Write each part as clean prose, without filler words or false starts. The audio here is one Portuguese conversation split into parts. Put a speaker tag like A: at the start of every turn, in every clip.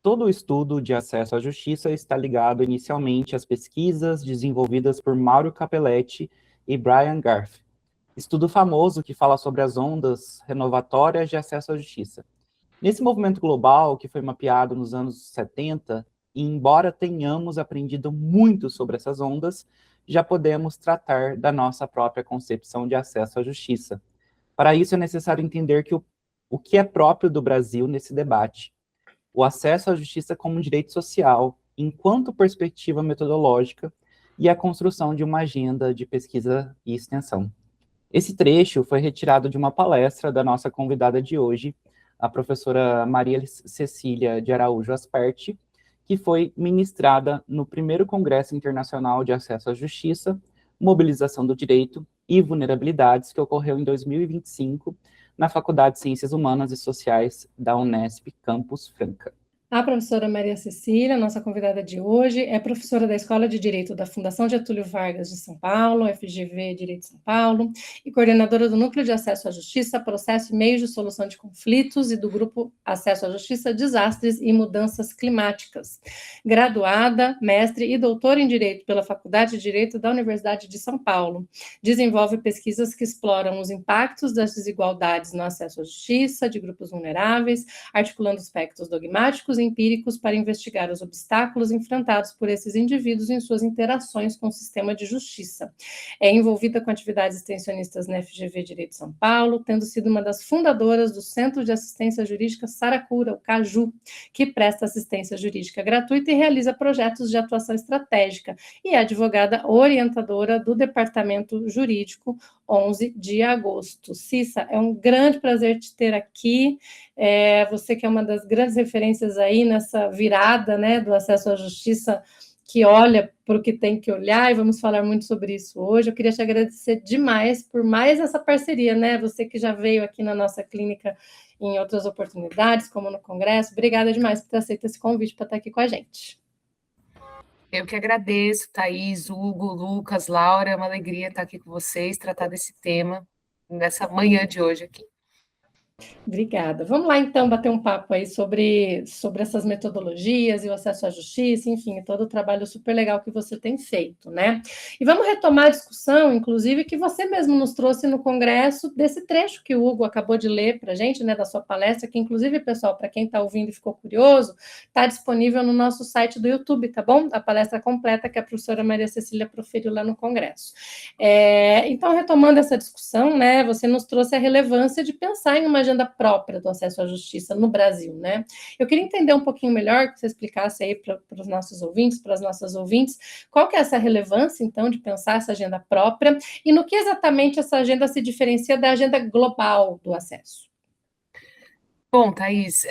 A: todo o estudo de acesso à justiça está ligado inicialmente às pesquisas desenvolvidas por Mauro Capelletti e Brian Garth. Estudo famoso que fala sobre as ondas renovatórias de acesso à justiça. Nesse movimento global, que foi mapeado nos anos 70, e embora tenhamos aprendido muito sobre essas ondas, já podemos tratar da nossa própria concepção de acesso à justiça. Para isso, é necessário entender o que é próprio do Brasil nesse debate. O acesso à justiça como um direito social, enquanto perspectiva metodológica, e a construção de uma agenda de pesquisa e extensão. Esse trecho foi retirado de uma palestra da nossa convidada de hoje, a professora Maria Cecília de Araújo Asperti, que foi ministrada no primeiro Congresso Internacional de Acesso à Justiça, Mobilização do Direito e Vulnerabilidades, que ocorreu em 2025, na Faculdade de Ciências Humanas e Sociais da Unesp, Campus Franca.
B: A professora Maria Cecília, nossa convidada de hoje, é professora da Escola de Direito da Fundação Getúlio Vargas de São Paulo, FGV Direito de São Paulo, e coordenadora do Núcleo de Acesso à Justiça, Processo e Meios de Solução de Conflitos e do Grupo Acesso à Justiça, Desastres e Mudanças Climáticas. Graduada, mestre e doutora em Direito pela Faculdade de Direito da Universidade de São Paulo. Desenvolve pesquisas que exploram os impactos das desigualdades no acesso à justiça, de grupos vulneráveis, articulando aspectos dogmáticos empíricos para investigar os obstáculos enfrentados por esses indivíduos em suas interações com o sistema de justiça. É envolvida com atividades extensionistas na FGV Direito de São Paulo, tendo sido uma das fundadoras do Centro de Assistência Jurídica Saracura, o CAJU, que presta assistência jurídica gratuita e realiza projetos de atuação estratégica, e é advogada orientadora do Departamento Jurídico 11 de agosto. Cissa, é um grande prazer te ter aqui. Você que é uma das grandes referências aí nessa virada, né, do acesso à justiça, que olha para o que tem que olhar, e vamos falar muito sobre isso hoje. Eu queria te agradecer demais por mais essa parceria, né? Você que já veio aqui na nossa clínica em outras oportunidades, como no Congresso. Obrigada demais por ter aceito esse convite para estar aqui com a gente.
C: Eu que agradeço, Thaís, Hugo, Lucas, Laura, é uma alegria estar aqui com vocês, tratar desse tema nessa manhã de hoje aqui.
B: Obrigada. Vamos lá, então, bater um papo aí sobre essas metodologias e o acesso à justiça, enfim, todo o trabalho super legal que você tem feito, né? E vamos retomar a discussão, inclusive, que você mesmo nos trouxe no Congresso, desse trecho que o Hugo acabou de ler para a gente, né, da sua palestra, que, inclusive, pessoal, para quem está ouvindo e ficou curioso, está disponível no nosso site do YouTube, tá bom? A palestra completa que a professora Maria Cecília proferiu lá no Congresso. Então, retomando essa discussão, né, você nos trouxe a relevância de pensar em uma agenda própria do acesso à justiça no Brasil, né? Eu queria entender um pouquinho melhor, que você explicasse aí para os nossos ouvintes, para as nossas ouvintes, qual que é essa relevância, então, de pensar essa agenda própria e no que exatamente essa agenda se diferencia da agenda global do acesso.
C: Bom, Thaís,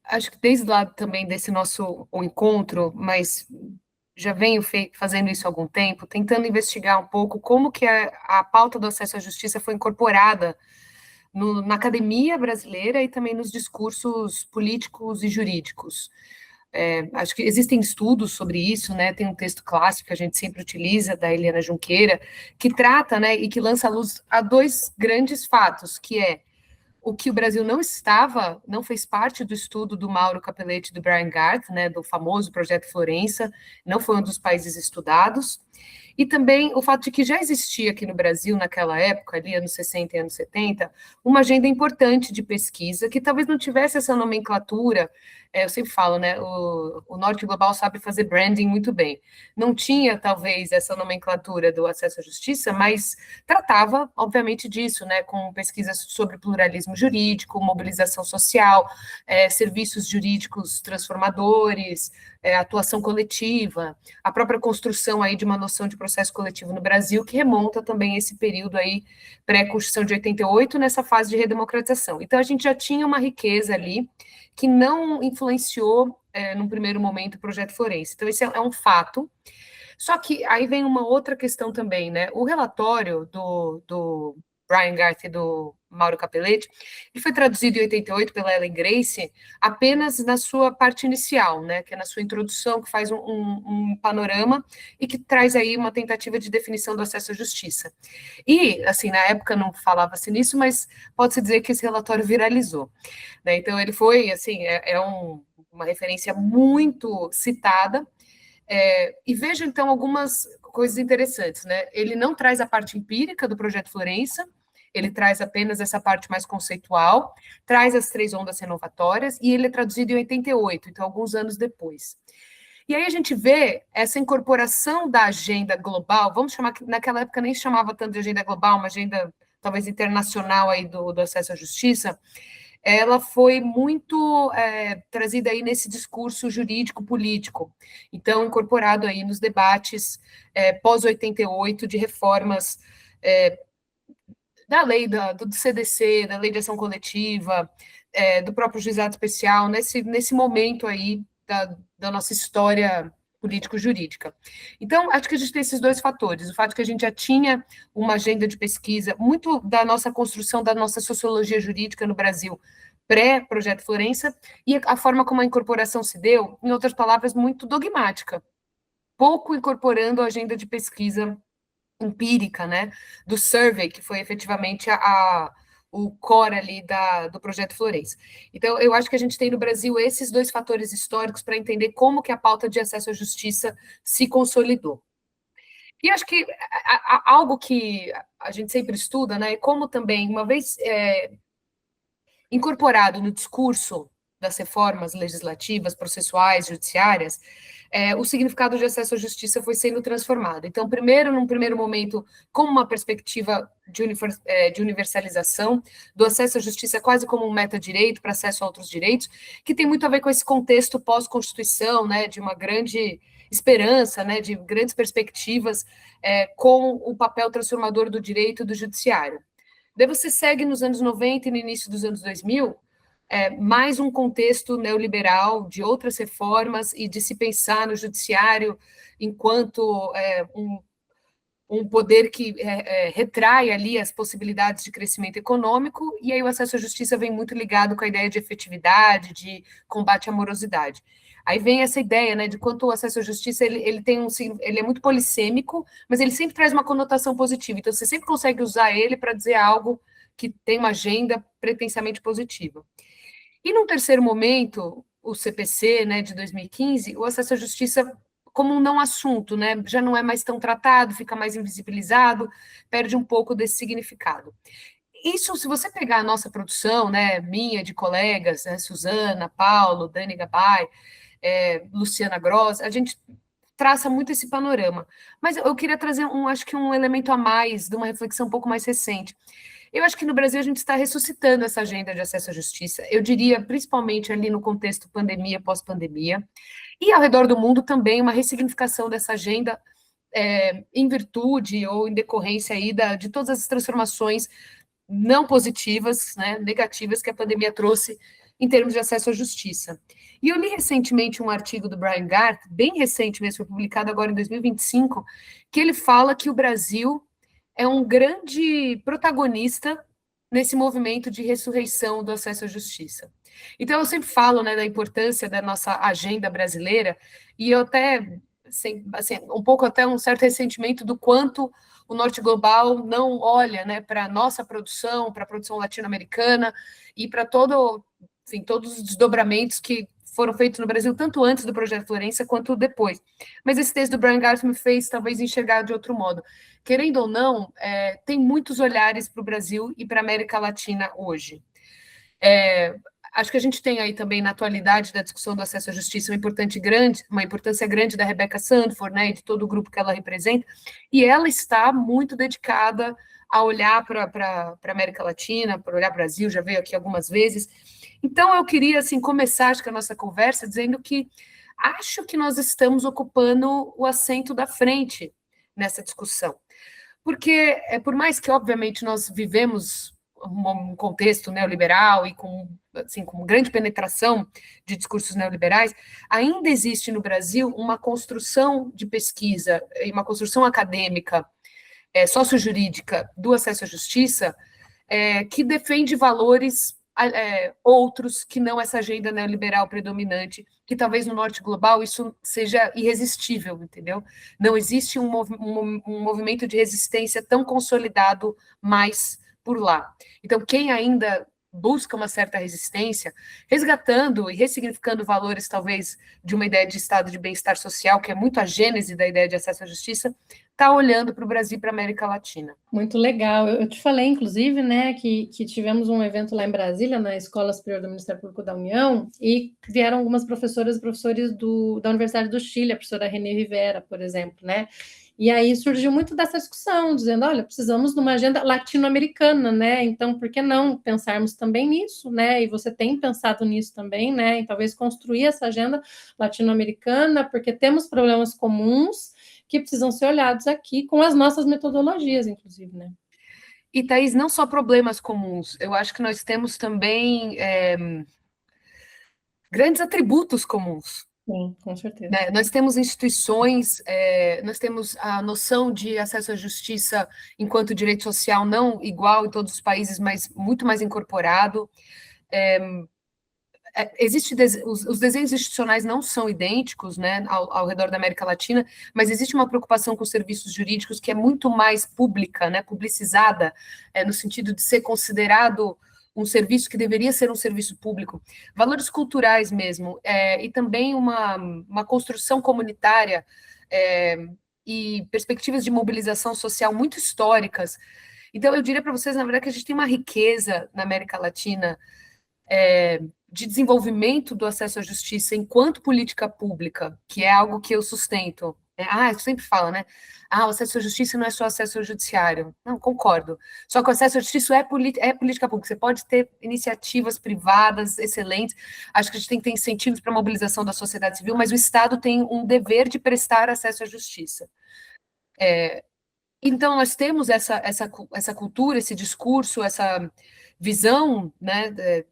C: acho que desde lá também desse nosso encontro, mas já venho fazendo isso há algum tempo, tentando investigar um pouco como que a pauta do acesso à justiça foi incorporada na academia brasileira e também nos discursos políticos e jurídicos. Acho que existem estudos sobre isso, né? Tem um texto clássico que a gente sempre utiliza, da Eliana Junqueira, que trata, né, e que lança à luz a dois grandes fatos, que é o que o Brasil não fez parte do estudo do Mauro Capelletti e do Brian Garth, né, do famoso Projeto Florença, não foi um dos países estudados, e também o fato de que já existia aqui no Brasil, naquela época, ali, anos 60 e anos 70, uma agenda importante de pesquisa, que talvez não tivesse essa nomenclatura, eu sempre falo, né, o Norte Global sabe fazer branding muito bem. Não tinha, talvez, essa nomenclatura do acesso à justiça, mas tratava, obviamente, disso, né, com pesquisas sobre pluralismo jurídico, mobilização social, serviços jurídicos transformadores, atuação coletiva, a própria construção aí de uma noção de processo coletivo no Brasil, que remonta também a esse período aí pré-Constituição de 88, nessa fase de redemocratização. Então, a gente já tinha uma riqueza ali que não influenciou, num primeiro momento, o Projeto Florença. Então, esse é um fato. Só que aí vem uma outra questão também, né? O relatório do Brian Garth e do Mauro Capelletti, ele foi traduzido em 88 pela Ellen Grace apenas na sua parte inicial, né, que é na sua introdução, que faz um panorama e que traz aí uma tentativa de definição do acesso à justiça. E, assim, na época não falava-se nisso, mas pode-se dizer que esse relatório viralizou, né? Então ele foi, assim, um uma referência muito citada. E vejo, então, algumas coisas interessantes, né? Ele não traz a parte empírica do Projeto Florença, ele traz apenas essa parte mais conceitual, traz as 3 ondas renovatórias, e ele é traduzido em 88, então, alguns anos depois. E aí a gente vê essa incorporação da agenda global, vamos chamar, que naquela época nem chamava tanto de agenda global, uma agenda talvez internacional aí do acesso à justiça, ela foi muito trazida aí nesse discurso jurídico-político, então incorporado aí nos debates pós-88 de reformas da lei do CDC, da lei de ação coletiva, do próprio juizado especial, nesse momento aí da nossa história político-jurídica. Então, acho que a gente tem esses 2 fatores, o fato que a gente já tinha uma agenda de pesquisa, muito da nossa construção, da nossa sociologia jurídica no Brasil, pré-Projeto Florença, e a forma como a incorporação se deu, em outras palavras, muito dogmática, pouco incorporando a agenda de pesquisa empírica, né, do survey, que foi efetivamente o core ali do Projeto Florença. Então, eu acho que a gente tem no Brasil esses 2 fatores históricos para entender como que a pauta de acesso à justiça se consolidou. E acho que algo que a gente sempre estuda, né, como também, uma vez incorporado no discurso das reformas legislativas, processuais, judiciárias, o significado de acesso à justiça foi sendo transformado. Então, num primeiro momento, como uma perspectiva de universalização do acesso à justiça quase como um metadireito para acesso a outros direitos, que tem muito a ver com esse contexto pós-Constituição, né, de uma grande esperança, né, de grandes perspectivas com o papel transformador do direito e do judiciário. Daí você segue nos anos 90 e no início dos anos 2000, mais um contexto neoliberal de outras reformas e de se pensar no judiciário enquanto um poder que retrai ali as possibilidades de crescimento econômico, e aí o acesso à justiça vem muito ligado com a ideia de efetividade, de combate à morosidade. Aí vem essa ideia, né, de quanto o acesso à justiça ele é muito polissêmico, mas ele sempre traz uma conotação positiva. Então você sempre consegue usar ele para dizer algo que tem uma agenda pretensamente positiva. E num terceiro momento, o CPC, né, de 2015, o acesso à justiça como um não assunto, né, já não é mais tão tratado, fica mais invisibilizado, perde um pouco desse significado. Isso, se você pegar a nossa produção, né, minha, de colegas, né, Suzana, Paulo, Dani Gabay, Luciana Gross, a gente traça muito esse panorama. Mas eu queria trazer acho que um elemento a mais, de uma reflexão um pouco mais recente. Eu acho que no Brasil a gente está ressuscitando essa agenda de acesso à justiça, eu diria principalmente ali no contexto pandemia, pós-pandemia, e ao redor do mundo também uma ressignificação dessa agenda em virtude ou em decorrência aí de todas as transformações não positivas, né, negativas que a pandemia trouxe em termos de acesso à justiça. E eu li recentemente um artigo do Brian Garth, bem recente mesmo, foi publicado agora em 2025, que ele fala que o Brasil é um grande protagonista nesse movimento de ressurreição do acesso à justiça. Então, eu sempre falo, né, da importância da nossa agenda brasileira, e eu até, assim, um pouco até um certo ressentimento do quanto o Norte Global não olha, né, para a nossa produção, para a produção latino-americana, e para todos os desdobramentos que foram feitos no Brasil, tanto antes do Projeto Florença, quanto depois. Mas esse texto do Brian Garth me fez, talvez, enxergar de outro modo. Querendo ou não, tem muitos olhares para o Brasil e para a América Latina hoje. Acho que a gente tem aí também, na atualidade da discussão do acesso à justiça, uma importância grande da Rebecca Sandford, né, e de todo o grupo que ela representa, e ela está muito dedicada a olhar para a América Latina, para olhar para o Brasil, já veio aqui algumas vezes. Então, eu queria, assim, começar, acho que a nossa conversa, dizendo que acho que nós estamos ocupando o assento da frente nessa discussão. Porque, por mais que, obviamente, nós vivemos um contexto neoliberal e com grande penetração de discursos neoliberais, ainda existe no Brasil uma construção de pesquisa e uma construção acadêmica, sociojurídica do acesso à justiça, que defende valores outros que não essa agenda neoliberal predominante, que talvez no Norte Global isso seja irresistível, entendeu? Não existe um movimento de resistência tão consolidado mais por lá. Então, quem ainda busca uma certa resistência, resgatando e ressignificando valores, talvez, de uma ideia de estado de bem-estar social, que é muito a gênese da ideia de acesso à justiça, está olhando para o Brasil e para a América Latina.
B: Muito legal. Eu te falei, inclusive, né, que tivemos um evento lá em Brasília, na Escola Superior do Ministério Público da União, e vieram algumas professoras e professores da Universidade do Chile, a professora Renê Rivera, por exemplo, né? E aí surgiu muito dessa discussão, dizendo, olha, precisamos de uma agenda latino-americana, né? Então, por que não pensarmos também nisso, né? E você tem pensado nisso também, né? E talvez construir essa agenda latino-americana, porque temos problemas comuns que precisam ser olhados aqui com as nossas metodologias, inclusive, né?
C: E, Thaís, não só problemas comuns, eu acho que nós temos também grandes atributos comuns.
B: Sim, com certeza.
C: Né? Nós temos instituições, nós temos a noção de acesso à justiça enquanto direito social não igual em todos os países, mas muito mais incorporado. Os desenhos institucionais não são idênticos, né, ao redor da América Latina, mas existe uma preocupação com os serviços jurídicos que é muito mais pública, né, publicizada, no sentido de ser considerado um serviço que deveria ser um serviço público, valores culturais mesmo, e também uma construção comunitária e perspectivas de mobilização social muito históricas. Então, eu diria para vocês, na verdade, que a gente tem uma riqueza na América Latina de desenvolvimento do acesso à justiça enquanto política pública, que é algo que eu sustento. Eu sempre falo, né? O acesso à justiça não é só acesso ao judiciário. Não, concordo. Só que o acesso à justiça é política pública. Você pode ter iniciativas privadas excelentes. Acho que a gente tem que ter incentivos para a mobilização da sociedade civil, mas o Estado tem um dever de prestar acesso à justiça. Então, nós temos essa cultura, esse discurso, essa visão, né,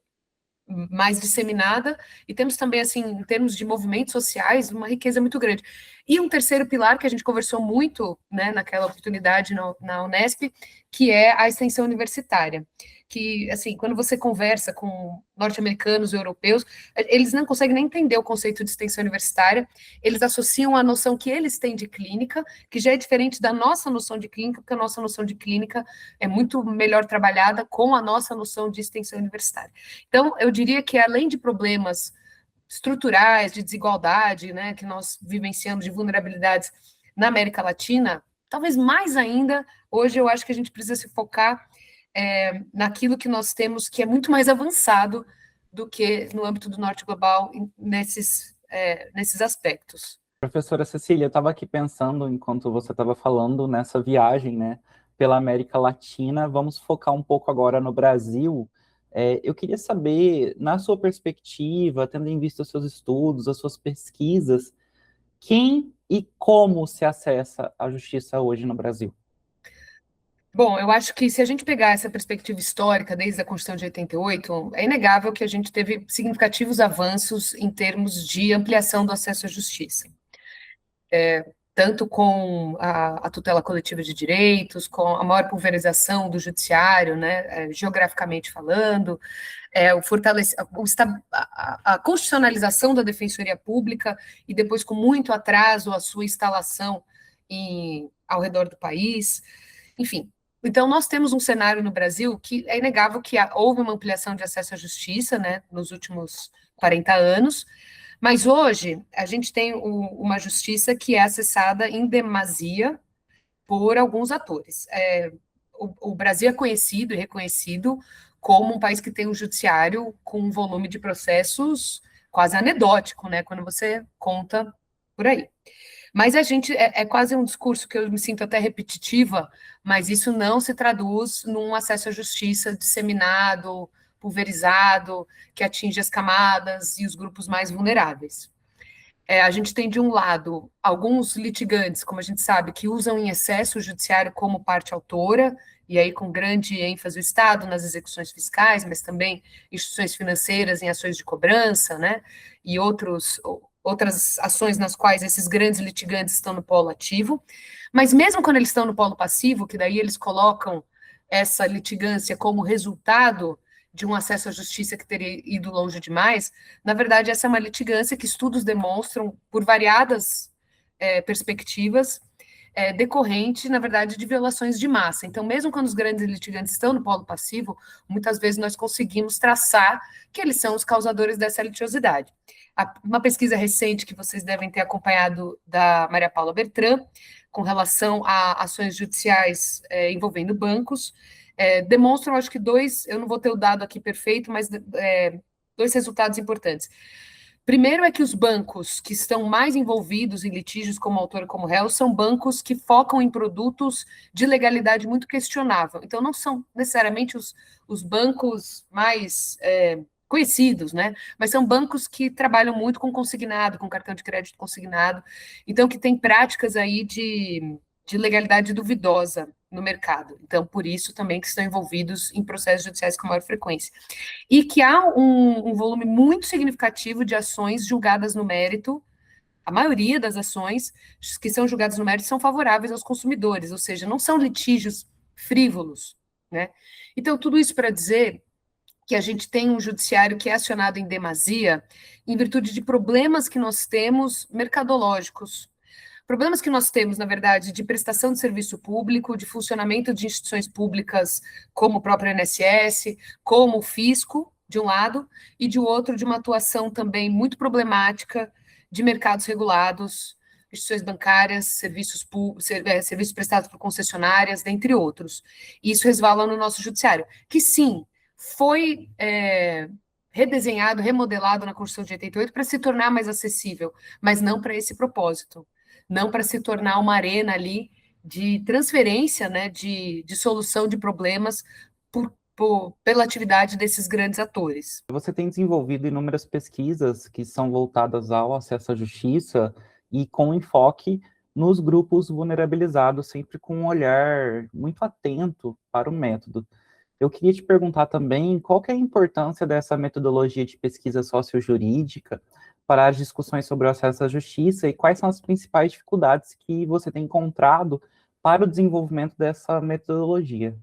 C: mais disseminada, e temos também, assim, em termos de movimentos sociais, uma riqueza muito grande. E um terceiro pilar que a gente conversou muito, né, naquela oportunidade na Unesp, que é a extensão universitária, que, assim, quando você conversa com norte-americanos e europeus, eles não conseguem nem entender o conceito de extensão universitária, eles associam a noção que eles têm de clínica, que já é diferente da nossa noção de clínica, porque a nossa noção de clínica é muito melhor trabalhada com a nossa noção de extensão universitária. Então, eu diria que, além de problemas estruturais, de desigualdade, né, que nós vivenciamos, de vulnerabilidades na América Latina, talvez mais ainda, hoje eu acho que a gente precisa se focar naquilo que nós temos, que é muito mais avançado do que no âmbito do Norte Global, nesses aspectos.
A: Professora Cecília, eu estava aqui pensando, enquanto você estava falando, nessa viagem, né, pela América Latina. Vamos focar um pouco agora no Brasil. Eu queria saber, na sua perspectiva, tendo em vista os seus estudos, as suas pesquisas, quem e como se acessa a justiça hoje no Brasil?
C: Bom, eu acho que se a gente pegar essa perspectiva histórica desde a Constituição de 88, é inegável que a gente teve significativos avanços em termos de ampliação do acesso à justiça. Tanto com a tutela coletiva de direitos, com a maior pulverização do judiciário, né, geograficamente falando, a constitucionalização da defensoria pública e depois, com muito atraso, a sua instalação ao redor do país, enfim. Então, nós temos um cenário no Brasil que é inegável que houve uma ampliação de acesso à justiça, né, nos últimos 40 anos, mas hoje a gente tem uma justiça que é acessada em demasia por alguns atores. O Brasil é conhecido e reconhecido como um país que tem um judiciário com um volume de processos quase anedótico, né, quando você conta por aí. Mas a gente, é quase um discurso que eu me sinto até repetitiva, mas isso não se traduz num acesso à justiça disseminado, pulverizado, que atinge as camadas e os grupos mais vulneráveis. A gente tem, de um lado, alguns litigantes, como a gente sabe, que usam em excesso o judiciário como parte autora, e aí com grande ênfase o Estado nas execuções fiscais, mas também instituições financeiras em ações de cobrança, né, e outras ações nas quais esses grandes litigantes estão no polo ativo, mas mesmo quando eles estão no polo passivo, que daí eles colocam essa litigância como resultado de um acesso à justiça que teria ido longe demais, na verdade essa é uma litigância que estudos demonstram, por variadas perspectivas, decorrente, na verdade, de violações de massa. Então, mesmo quando os grandes litigantes estão no polo passivo, muitas vezes nós conseguimos traçar que eles são os causadores dessa litigiosidade. Uma pesquisa recente que vocês devem ter acompanhado da Maria Paula Bertrand, com relação a ações judiciais envolvendo bancos, demonstram, acho que eu não vou ter o dado aqui perfeito, mas dois resultados importantes. Primeiro é que os bancos que estão mais envolvidos em litígios como autor e como réu são bancos que focam em produtos de legalidade muito questionável. Então, não são necessariamente os bancos mais conhecidos, né? Mas são bancos que trabalham muito com consignado, com cartão de crédito consignado, então que tem práticas aí de legalidade duvidosa no mercado. Então, por isso também que estão envolvidos em processos judiciais com maior frequência. E que há um volume muito significativo de ações julgadas no mérito. A maioria das ações que são julgadas no mérito são favoráveis aos consumidores, ou seja, não são litígios frívolos, né? Então, tudo isso para dizer que a gente tem um judiciário que é acionado em demasia em virtude de problemas que nós temos mercadológicos. Problemas que nós temos, na verdade, de prestação de serviço público, de funcionamento de instituições públicas, como o próprio INSS, como o fisco, de um lado, e de outro, de uma atuação também muito problemática de mercados regulados, instituições bancárias, serviços prestados por concessionárias, dentre outros. E isso resvala no nosso judiciário, que sim, foi redesenhado, remodelado na Constituição de 88 para se tornar mais acessível, mas não para esse propósito. Não para se tornar uma arena ali de transferência, né, de solução de problemas pela atividade desses grandes atores.
A: Você tem desenvolvido inúmeras pesquisas que são voltadas ao acesso à justiça e com enfoque nos grupos vulnerabilizados, sempre com um olhar muito atento para o método. Eu queria te perguntar também qual que é a importância dessa metodologia de pesquisa sociojurídica para as discussões sobre o acesso à justiça e quais são as principais dificuldades que você tem encontrado para o desenvolvimento dessa metodologia.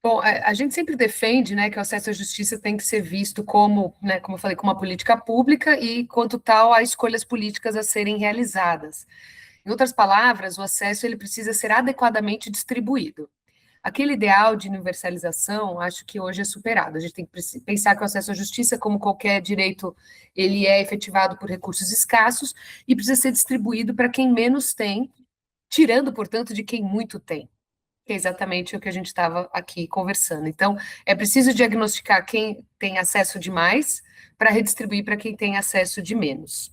C: Bom, a gente sempre defende, né, que o acesso à justiça tem que ser visto como, né, como eu falei, como uma política pública e, quanto tal, há escolhas políticas a serem realizadas. Em outras palavras, o acesso ele precisa ser adequadamente distribuído. Aquele ideal de universalização, acho que hoje é superado. A gente tem que pensar que o acesso à justiça, como qualquer direito, ele é efetivado por recursos escassos e precisa ser distribuído para quem menos tem, tirando, portanto, de quem muito tem. Que é exatamente o que a gente estava aqui conversando. Então, é preciso diagnosticar quem tem acesso de mais para redistribuir para quem tem acesso de menos.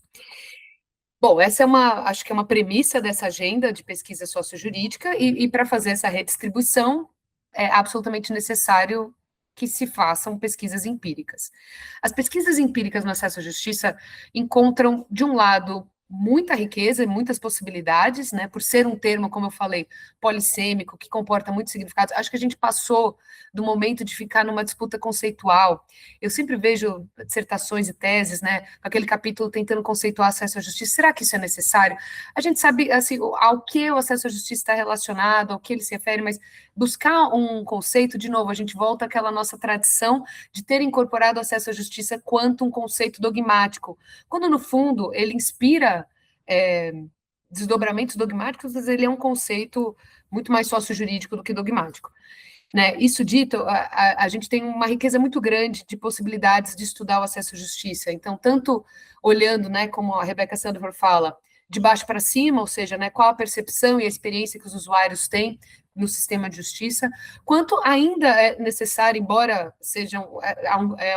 C: Bom, essa acho que é uma premissa dessa agenda de pesquisa sociojurídica, e para fazer essa redistribuição é absolutamente necessário que se façam pesquisas empíricas. As pesquisas empíricas no acesso à justiça encontram, de um lado, muita riqueza e muitas possibilidades, né, por ser um termo, como eu falei, polissêmico, que comporta muitos significados. Acho que a gente passou do momento de ficar numa disputa conceitual. Eu sempre vejo dissertações e teses, né, aquele capítulo tentando conceituar acesso à justiça. Será que isso é necessário? A gente sabe, assim, ao que o acesso à justiça está relacionado, ao que ele se refere, mas buscar um conceito, de novo, a gente volta àquela nossa tradição de ter incorporado o acesso à justiça quanto um conceito dogmático, quando, no fundo, ele inspira desdobramentos dogmáticos, mas ele é um conceito muito mais sociojurídico do que dogmático. Né? Isso dito, a gente tem uma riqueza muito grande de possibilidades de estudar o acesso à justiça. Então, tanto olhando, né, como a Rebecca Sandford fala, de baixo para cima, ou seja, né, qual a percepção e a experiência que os usuários têm no sistema de justiça, quanto ainda é necessário, embora seja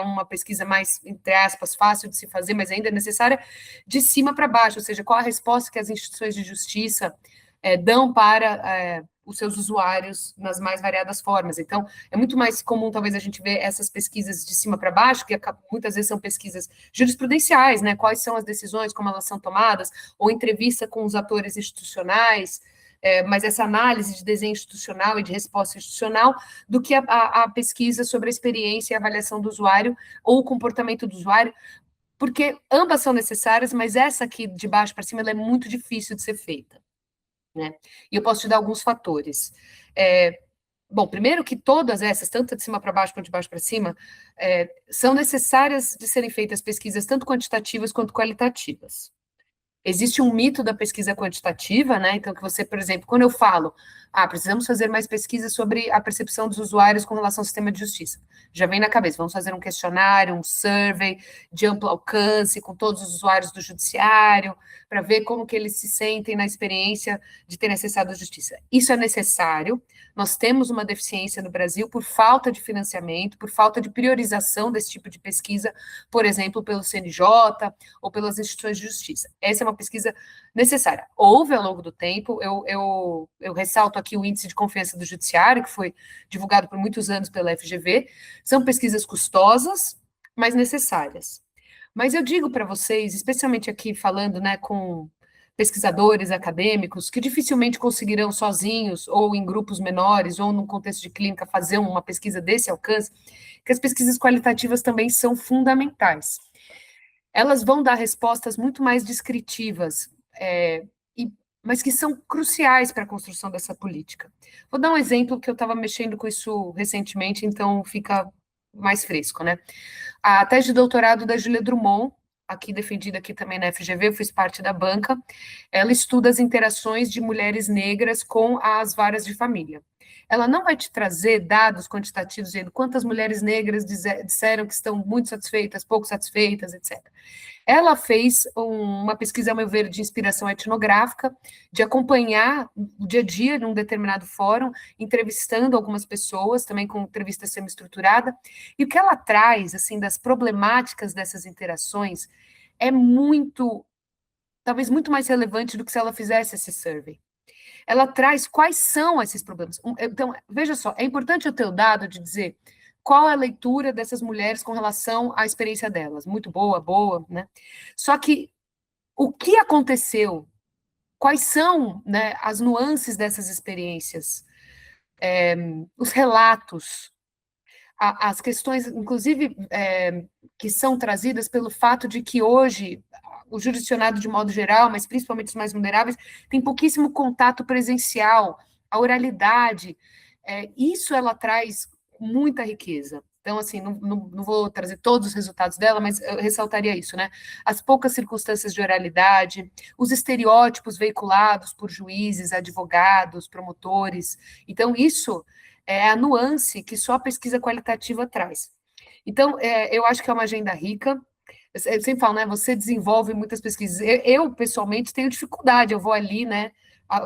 C: uma pesquisa mais, entre aspas, fácil de se fazer, mas ainda é necessária, de cima para baixo, ou seja, qual a resposta que as instituições de justiça dão para os seus usuários nas mais variadas formas. Então, é muito mais comum, talvez, a gente ver essas pesquisas de cima para baixo, que muitas vezes são pesquisas jurisprudenciais, né? Quais são as decisões, como elas são tomadas, ou entrevista com os atores institucionais, mas essa análise de desenho institucional e de resposta institucional, do que a pesquisa sobre a experiência e avaliação do usuário, ou o comportamento do usuário, porque ambas são necessárias, mas essa aqui, de baixo para cima, ela é muito difícil de ser feita. Né? E eu posso te dar alguns fatores. Bom, primeiro que todas essas, tanto de cima para baixo quanto de baixo para cima, são necessárias de serem feitas pesquisas tanto quantitativas quanto qualitativas. Existe um mito da pesquisa quantitativa, né? Então, que você, por exemplo, quando eu falo, precisamos fazer mais pesquisas sobre a percepção dos usuários com relação ao sistema de justiça. Já vem na cabeça, vamos fazer um questionário, um survey de amplo alcance com todos os usuários do judiciário, para ver como que eles se sentem na experiência de terem acessado a justiça. Isso é necessário. Nós temos uma deficiência no Brasil por falta de financiamento, por falta de priorização desse tipo de pesquisa, por exemplo, pelo CNJ ou pelas instituições de justiça. Essa é uma pesquisa necessária. Houve ao longo do tempo, eu ressalto aqui o índice de confiança do judiciário, que foi divulgado por muitos anos pela FGV, são pesquisas custosas, mas necessárias. Mas eu digo para vocês, especialmente aqui falando, né, com pesquisadores acadêmicos, que dificilmente conseguirão sozinhos, ou em grupos menores, ou num contexto de clínica, fazer uma pesquisa desse alcance, que as pesquisas qualitativas também são fundamentais. Elas vão dar respostas muito mais descritivas, mas que são cruciais para a construção dessa política. Vou dar um exemplo que eu estava mexendo com isso recentemente, então fica mais fresco, né? A tese de doutorado da Julia Drummond, aqui defendida aqui também na FGV, eu fiz parte da banca, ela estuda as interações de mulheres negras com as varas de família. Ela não vai te trazer dados quantitativos dizendo quantas mulheres negras disseram que estão muito satisfeitas, pouco satisfeitas, etc. Ela fez uma pesquisa, a meu ver, de inspiração etnográfica, de acompanhar o dia a dia num determinado fórum, entrevistando algumas pessoas, também com entrevista semi-estruturada, e o que ela traz, assim, das problemáticas dessas interações é talvez muito mais relevante do que se ela fizesse esse survey. Ela traz quais são esses problemas. Então, veja só, é importante eu ter o dado de dizer qual é a leitura dessas mulheres com relação à experiência delas. Muito boa, né? Só que o que aconteceu, quais são, né, as nuances dessas experiências, os relatos, as questões, inclusive, que são trazidas pelo fato de que hoje o jurisdicionado, de modo geral, mas principalmente os mais vulneráveis, tem pouquíssimo contato presencial, a oralidade, isso ela traz muita riqueza. Então, assim, não vou trazer todos os resultados dela, mas eu ressaltaria isso, né? As poucas circunstâncias de oralidade, os estereótipos veiculados por juízes, advogados, promotores. Então, isso é a nuance que só a pesquisa qualitativa traz. Então, eu acho que é uma agenda rica. Eu sempre falo, né? Você desenvolve muitas pesquisas. Eu pessoalmente, tenho dificuldade. Eu vou ali, né?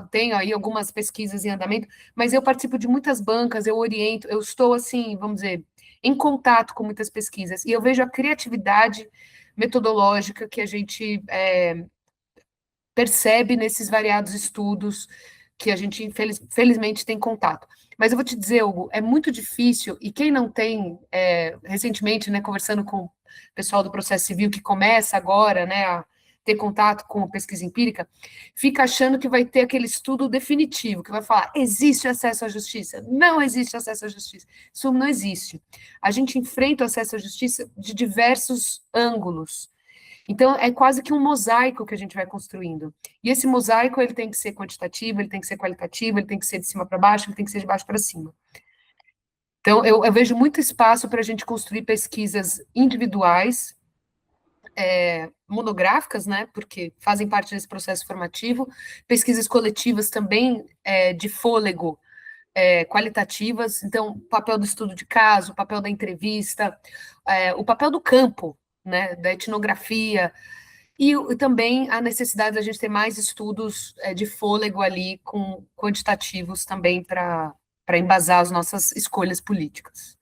C: Tenho aí algumas pesquisas em andamento, mas eu participo de muitas bancas, eu oriento, eu estou, assim, vamos dizer, em contato com muitas pesquisas, e eu vejo a criatividade metodológica que a gente percebe nesses variados estudos que a gente, felizmente, tem contato. Mas eu vou te dizer, Hugo, é muito difícil, e quem não tem, recentemente, né, conversando com o pessoal do processo civil, que começa agora, né, a ter contato com a pesquisa empírica, fica achando que vai ter aquele estudo definitivo, que vai falar, existe acesso à justiça? Não existe acesso à justiça. Isso não existe. A gente enfrenta o acesso à justiça de diversos ângulos. Então, é quase que um mosaico que a gente vai construindo. E esse mosaico, ele tem que ser quantitativo, ele tem que ser qualitativo, ele tem que ser de cima para baixo, ele tem que ser de baixo para cima. Então, eu vejo muito espaço para a gente construir pesquisas individuais, monográficas, né, porque fazem parte desse processo formativo, pesquisas coletivas também de fôlego, qualitativas, então, o papel do estudo de caso, o papel da entrevista, o papel do campo, né, da etnografia, e também a necessidade da gente ter mais estudos de fôlego ali, com quantitativos também para embasar as nossas escolhas políticas.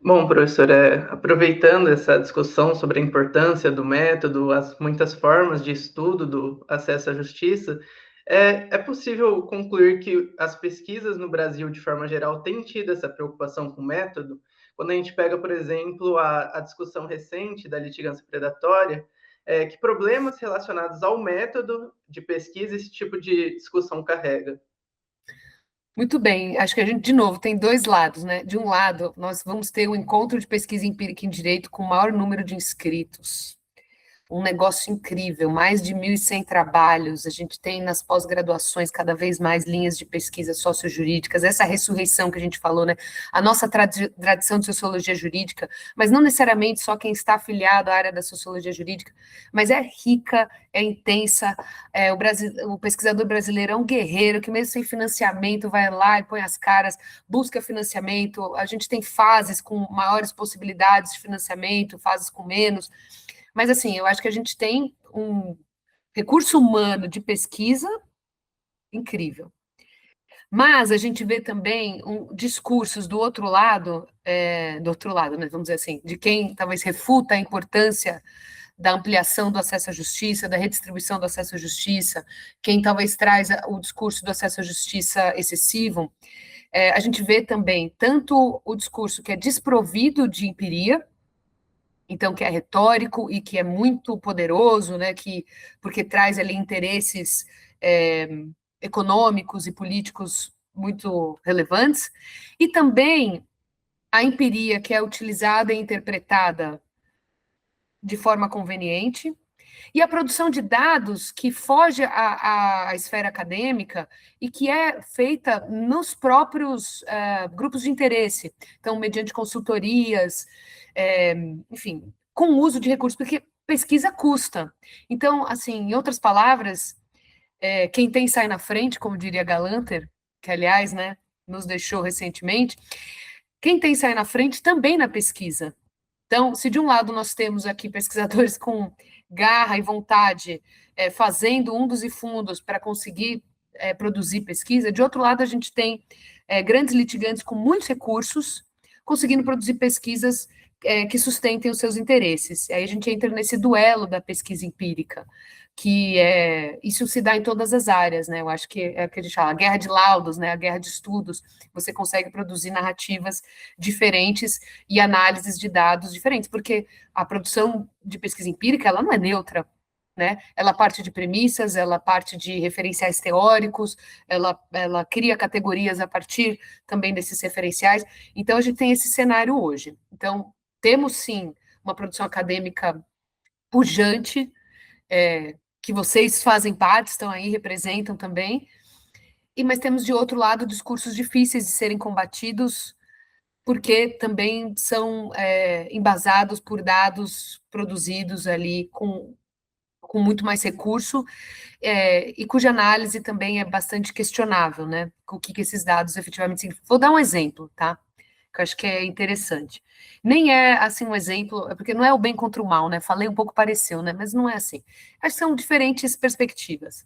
D: Bom, professor, aproveitando essa discussão sobre a importância do método, as muitas formas de estudo do acesso à justiça, é possível concluir que as pesquisas no Brasil, de forma geral, têm tido essa preocupação com o método? Quando a gente pega, por exemplo, a discussão recente da litigância predatória, que problemas relacionados ao método de pesquisa esse tipo de discussão carrega?
C: Muito bem, acho que a gente, de novo, tem dois lados, né? De um lado, nós vamos ter um encontro de pesquisa empírica em direito com o maior número de inscritos. um negócio incrível, mais de 1.100 trabalhos, a gente tem nas pós-graduações cada vez mais linhas de pesquisa sociojurídicas, essa ressurreição que a gente falou, né? A nossa tradição de sociologia jurídica, mas não necessariamente só quem está afiliado à área da sociologia jurídica, mas é rica, é intensa, o pesquisador brasileiro é um guerreiro que mesmo sem financiamento vai lá e põe as caras, busca financiamento, a gente tem fases com maiores possibilidades de financiamento, fases com menos, mas, assim, eu acho que a gente tem um recurso humano de pesquisa incrível. Mas a gente vê também discursos do outro lado, né, vamos dizer assim, de quem talvez refuta a importância da ampliação do acesso à justiça, da redistribuição do acesso à justiça, quem talvez traz o discurso do acesso à justiça excessivo. A gente vê também tanto o discurso que é desprovido de empiria, então, que é retórico e que é muito poderoso, né, porque traz ali interesses econômicos e políticos muito relevantes, e também a empiria que é utilizada e interpretada de forma conveniente, e a produção de dados que foge à esfera acadêmica e que é feita nos próprios grupos de interesse, então, mediante consultorias, enfim, com o uso de recursos, porque pesquisa custa. Então, assim, em outras palavras, quem tem sai na frente, como diria Galanter, que, aliás, né, nos deixou recentemente, quem tem sai na frente também na pesquisa. Então, se de um lado nós temos aqui pesquisadores com garra e vontade, fazendo undos e fundos para conseguir produzir pesquisa, de outro lado a gente tem grandes litigantes com muitos recursos, conseguindo produzir pesquisas que sustentem os seus interesses. Aí a gente entra nesse duelo da pesquisa empírica, que isso se dá em todas as áreas, né? Eu acho que é o que a gente fala, a guerra de laudos, né? A guerra de estudos. Você consegue produzir narrativas diferentes e análises de dados diferentes, porque a produção de pesquisa empírica, ela não é neutra, né? Ela parte de premissas, ela parte de referenciais teóricos, ela cria categorias a partir também desses referenciais. Então, a gente tem esse cenário hoje. Então, temos, sim, uma produção acadêmica pujante, que vocês fazem parte, estão aí, representam também, mas temos, de outro lado, discursos difíceis de serem combatidos, porque também são embasados por dados produzidos ali com muito mais recurso, e cuja análise também é bastante questionável, né? O que esses dados efetivamente significam. Vou dar um exemplo, tá? Que eu acho que é interessante. Nem é, assim, um exemplo, porque não é o bem contra o mal, né? Falei um pouco, pareceu, né? Mas não é assim. Acho que são diferentes perspectivas.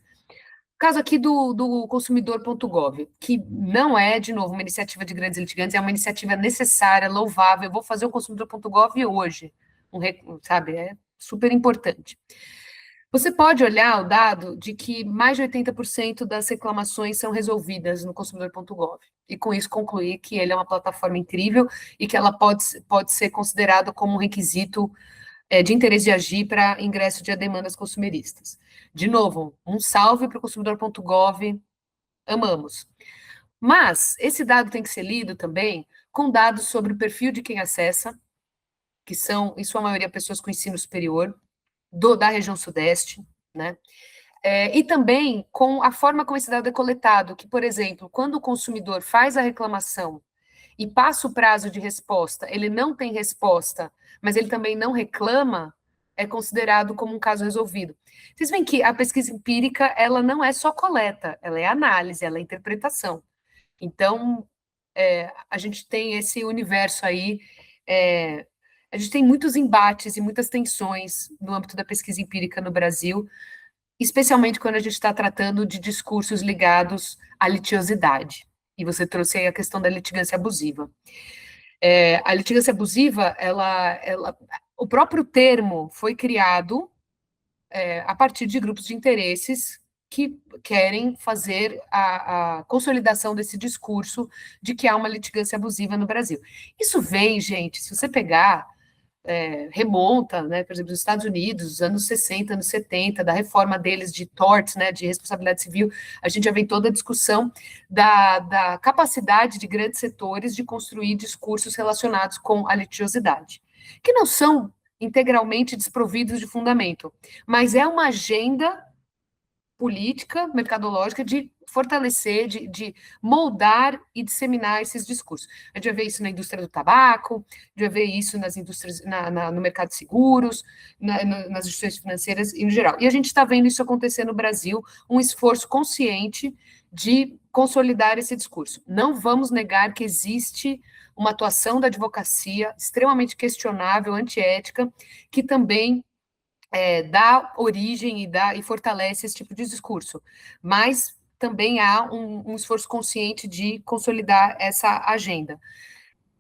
C: O caso aqui do consumidor.gov, que não é, de novo, uma iniciativa de grandes litigantes, é uma iniciativa necessária, louvável. Eu vou fazer o consumidor.gov hoje, sabe? É super importante. Você pode olhar o dado de que mais de 80% das reclamações são resolvidas no consumidor.gov, e com isso concluir que ele é uma plataforma incrível e que ela pode ser considerada como um requisito de interesse de agir para ingresso de demandas consumeristas. De novo, um salve para o consumidor.gov, amamos. Mas esse dado tem que ser lido também com dados sobre o perfil de quem acessa, que são, em sua maioria, pessoas com ensino superior, da região sudeste, né? E também com a forma como esse dado é coletado, que, por exemplo, quando o consumidor faz a reclamação e passa o prazo de resposta, ele não tem resposta, mas ele também não reclama, é considerado como um caso resolvido. Vocês veem que a pesquisa empírica, ela não é só coleta, ela é análise, ela é interpretação. Então, a gente tem esse universo aí, a gente tem muitos embates e muitas tensões no âmbito da pesquisa empírica no Brasil, especialmente quando a gente está tratando de discursos ligados à litiosidade. E você trouxe aí a questão da litigância abusiva. A litigância abusiva, o próprio termo foi criado a partir de grupos de interesses que querem fazer a consolidação desse discurso de que há uma litigância abusiva no Brasil. Isso vem, gente, se você pegar, remonta, né, por exemplo, nos Estados Unidos, dos anos 60, anos 70, da reforma deles de torts, né, de responsabilidade civil, a gente já vem toda a discussão da capacidade de grandes setores de construir discursos relacionados com a litigiosidade, que não são integralmente desprovidos de fundamento, mas é uma agenda política, mercadológica, de fortalecer, de moldar e disseminar esses discursos. A gente vai ver isso na indústria do tabaco, a gente vai ver isso nas indústrias, no mercado de seguros, nas instituições financeiras em geral. E a gente está vendo isso acontecer no Brasil, um esforço consciente de consolidar esse discurso. Não vamos negar que existe uma atuação da advocacia extremamente questionável, antiética, que também dá origem e fortalece esse tipo de discurso. Mas também há um esforço consciente de consolidar essa agenda.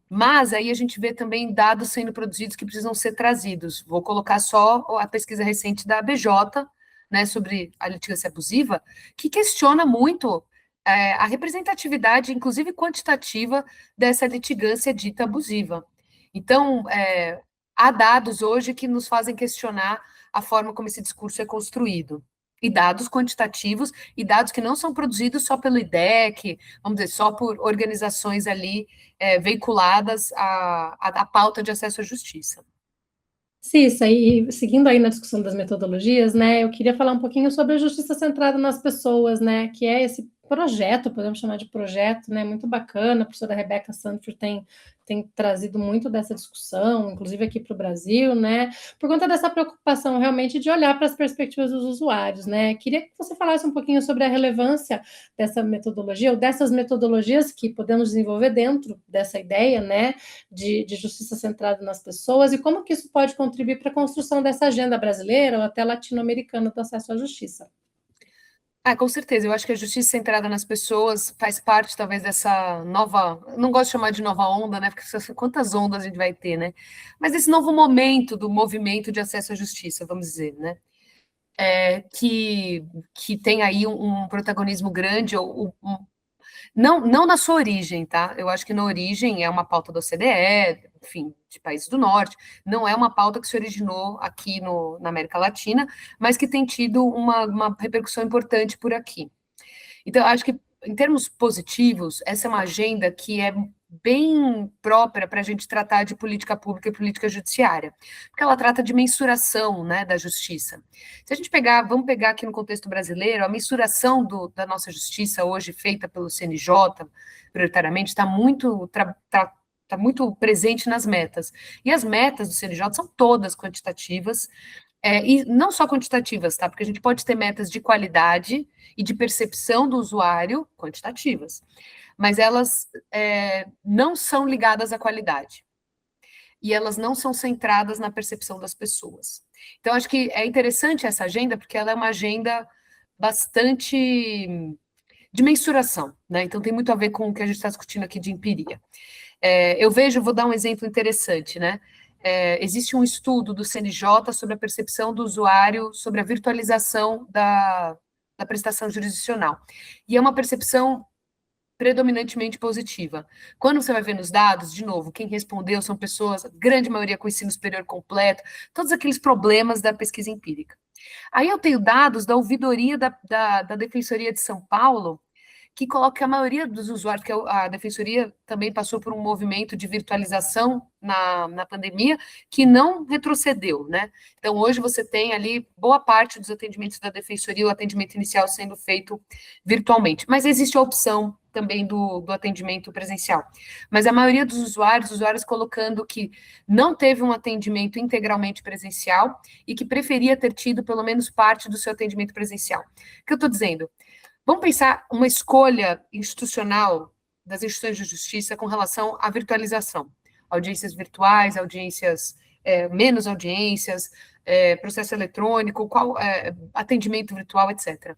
C: Mas aí a gente vê também dados sendo produzidos que precisam ser trazidos. Vou colocar só a pesquisa recente da ABJ, né, sobre a litigância abusiva, que questiona muito a representatividade, inclusive quantitativa, dessa litigância dita abusiva. Então, há dados hoje que nos fazem questionar a forma como esse discurso é construído. E dados quantitativos, e dados que não são produzidos só pelo IDEC, vamos dizer, só por organizações ali veiculadas à pauta de acesso à justiça.
B: Cissa, e seguindo aí na discussão das metodologias, né, eu queria falar um pouquinho sobre a justiça centrada nas pessoas, né, que é esse projeto, podemos chamar de projeto, né, muito bacana. A professora Rebeca Sanford tem trazido muito dessa discussão, inclusive aqui para o Brasil, né, por conta dessa preocupação realmente de olhar para as perspectivas dos usuários, né. Queria que você falasse um pouquinho sobre a relevância dessa metodologia, ou dessas metodologias que podemos desenvolver dentro dessa ideia, né, de justiça centrada nas pessoas, e como que isso pode contribuir para a construção dessa agenda brasileira ou até latino-americana do acesso à justiça.
C: Com certeza, eu acho que a justiça centrada nas pessoas faz parte, talvez, dessa nova, não gosto de chamar de nova onda, né, porque quantas ondas a gente vai ter, né, mas esse novo momento do movimento de acesso à justiça, vamos dizer, né, que tem aí um protagonismo grande, não na sua origem, tá? Eu acho que na origem é uma pauta da OCDE, enfim, de países do norte, não é uma pauta que se originou aqui na América Latina, mas que tem tido uma repercussão importante por aqui. Então, acho que, em termos positivos, essa é uma agenda que é bem própria para a gente tratar de política pública e política judiciária, porque ela trata de mensuração, né, da justiça. Se a gente vamos pegar aqui no contexto brasileiro, a mensuração da nossa justiça hoje, feita pelo CNJ, prioritariamente, está muito presente nas metas. E as metas do CNJ são todas quantitativas, e não só quantitativas, tá? Porque a gente pode ter metas de qualidade e de percepção do usuário quantitativas, mas elas não são ligadas à qualidade. E elas não são centradas na percepção das pessoas. Então, acho que é interessante essa agenda, porque ela é uma agenda bastante de mensuração, né? Então, tem muito a ver com o que a gente está discutindo aqui de empiria. Vou dar um exemplo interessante, né? Existe um estudo do CNJ sobre a percepção do usuário sobre a virtualização da prestação jurisdicional. E é uma percepção predominantemente positiva. Quando você vai ver nos dados, de novo, quem respondeu são pessoas, grande maioria com ensino superior completo, todos aqueles problemas da pesquisa empírica. Aí eu tenho dados da ouvidoria da Defensoria de São Paulo, que coloca que a maioria dos usuários, que a Defensoria também passou por um movimento de virtualização na pandemia, que não retrocedeu, né? Então, hoje você tem ali boa parte dos atendimentos da Defensoria, o atendimento inicial sendo feito virtualmente. Mas existe a opção também do atendimento presencial. Mas a maioria dos usuários colocando que não teve um atendimento integralmente presencial e que preferia ter tido pelo menos parte do seu atendimento presencial. O que eu estou dizendo? Vamos pensar uma escolha institucional das instituições de justiça com relação à virtualização. Audiências virtuais, menos audiências, processo eletrônico, atendimento virtual, etc.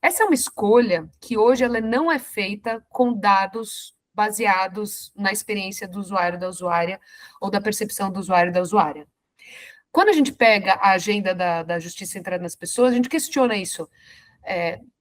C: Essa é uma escolha que hoje ela não é feita com dados baseados na experiência do usuário, da usuária, ou da percepção do usuário e da usuária. Quando a gente pega a agenda da justiça centrada nas pessoas, a gente questiona isso.